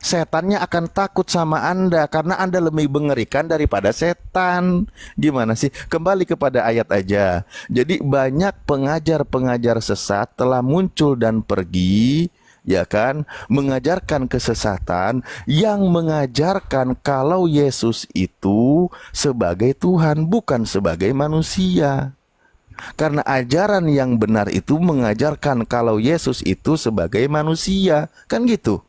setannya akan takut sama Anda karena Anda lebih mengerikan daripada setan. Gimana sih? Kembali kepada ayat aja. Jadi banyak pengajar-pengajar sesat telah muncul dan pergi, ya kan, mengajarkan kesesatan yang mengajarkan kalau Yesus itu sebagai Tuhan, bukan sebagai manusia. Karena ajaran yang benar itu mengajarkan kalau Yesus itu sebagai manusia. Kan gitu.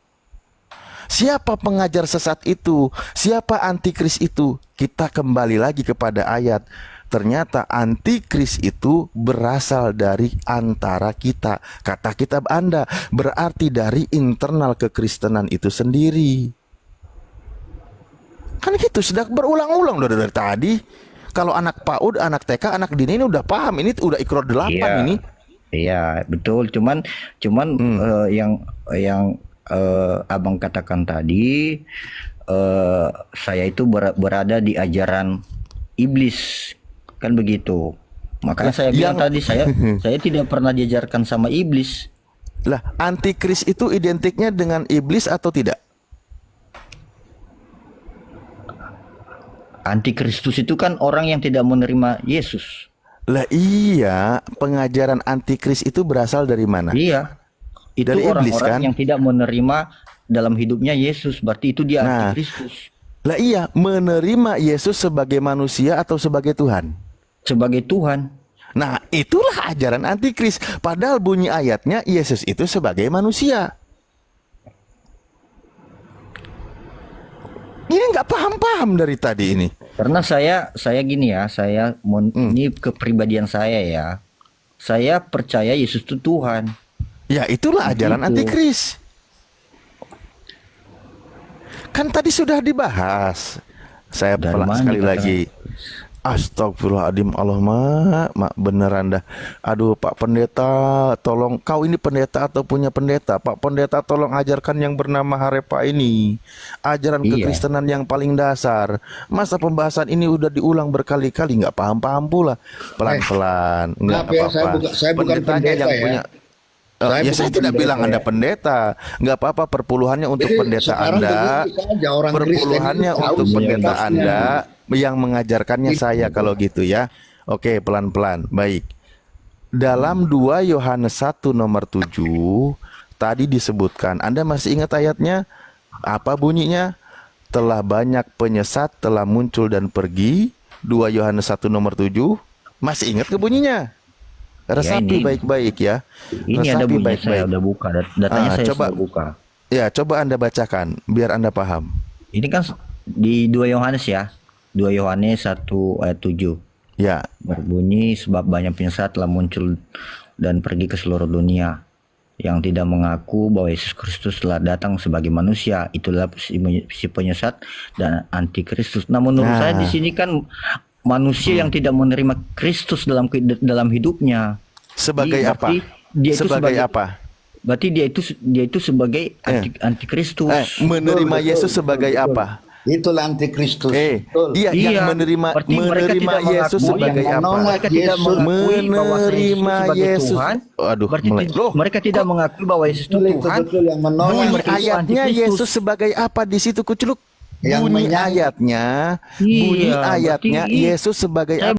Siapa pengajar sesat itu? Siapa antikris itu? Kita kembali lagi kepada ayat. Ternyata antikris itu berasal dari antara kita. Kata kitab Anda, berarti dari internal kekristenan itu sendiri. Kan gitu, sudah berulang-ulang dari tadi. Kalau anak PAUD, anak TK, anak dini ini udah paham. Ini udah ikrar 8 ini. Iya, betul. Cuman yang Abang katakan tadi, saya itu berada di ajaran iblis. Kan begitu. Makanya saya bilang tadi saya tidak pernah diajarkan sama iblis. Lah, antikris itu identiknya dengan iblis atau tidak? Antikristus itu kan orang yang tidak menerima Yesus. Lah iya, pengajaran antikris itu berasal dari mana? Iya. Itu dari orang-orang iblis kan? yang tidak menerima dalam hidupnya Yesus. Berarti itu dia antikristus. Lah iya, menerima Yesus sebagai manusia atau sebagai Tuhan? Sebagai Tuhan. Nah, itulah ajaran antikris. Padahal bunyi ayatnya Yesus itu sebagai manusia. Ini nggak paham-paham dari tadi ini. Karena saya gini ya, ini kepribadian saya ya. Saya percaya Yesus itu Tuhan. Ya itulah ajaran antikris. Kan tadi sudah dibahas. Saya sekali lagi. Astagfirullahaladzim, Allah mak beneran dah. Aduh Pak Pendeta, tolong, kau ini pendeta atau punya pendeta? Pak Pendeta tolong ajarkan yang bernama Harepa ini. Ajaran kekristenan yang paling dasar. Masa pembahasan ini udah diulang berkali-kali, nggak paham-paham pula. Pelan-pelan, nggak apa-apa. Saya bukan pendeta yang ya. punya. Saya tidak bilang Anda pendeta. Nggak apa-apa, perpuluhannya untuk pendeta Anda. Perpuluhannya untuk pendeta Anda yang mengajarkannya saya kalau gitu ya. Oke, pelan-pelan. Baik. Dalam 2 Yohanes 1 nomor 7 tadi disebutkan, Anda masih ingat ayatnya? Apa bunyinya? Telah banyak penyesat telah muncul dan pergi. 2 Yohanes 1 nomor 7. Masih ingat ke bunyinya? Resapi baik-baik ya. Ini ada bunyi saya udah buka. Datanya saya coba sudah buka. Ya, coba Anda bacakan biar Anda paham. Ini kan di 2 Yohanes ya. 2 Yohanes 1 ayat 7. Ya. Berbunyi sebab banyak penyesat telah muncul dan pergi ke seluruh dunia yang tidak mengaku bahwa Yesus Kristus telah datang sebagai manusia. Itulah si penyesat dan antikristus. Nah, menurut saya di sini kan manusia yang tidak menerima Kristus dalam hidupnya. Sebagai apa? Dia itu sebagai apa? Berarti dia itu sebagai antikristus. Menerima Yesus sebagai apa? Itulah antikristus. Dia yang menerima Yesus sebagai apa? Mereka tidak mengakui bahwa menerima Yesus Yesus. Tuhan. Berarti mereka tidak mengakui bahwa Yesus itu Tuhan. Yang menolak Bunyi ayatnya Yesus sebagai apa di situ Kuculuk? Yang Bunyi ayatnya berarti Yesus sebagai apa?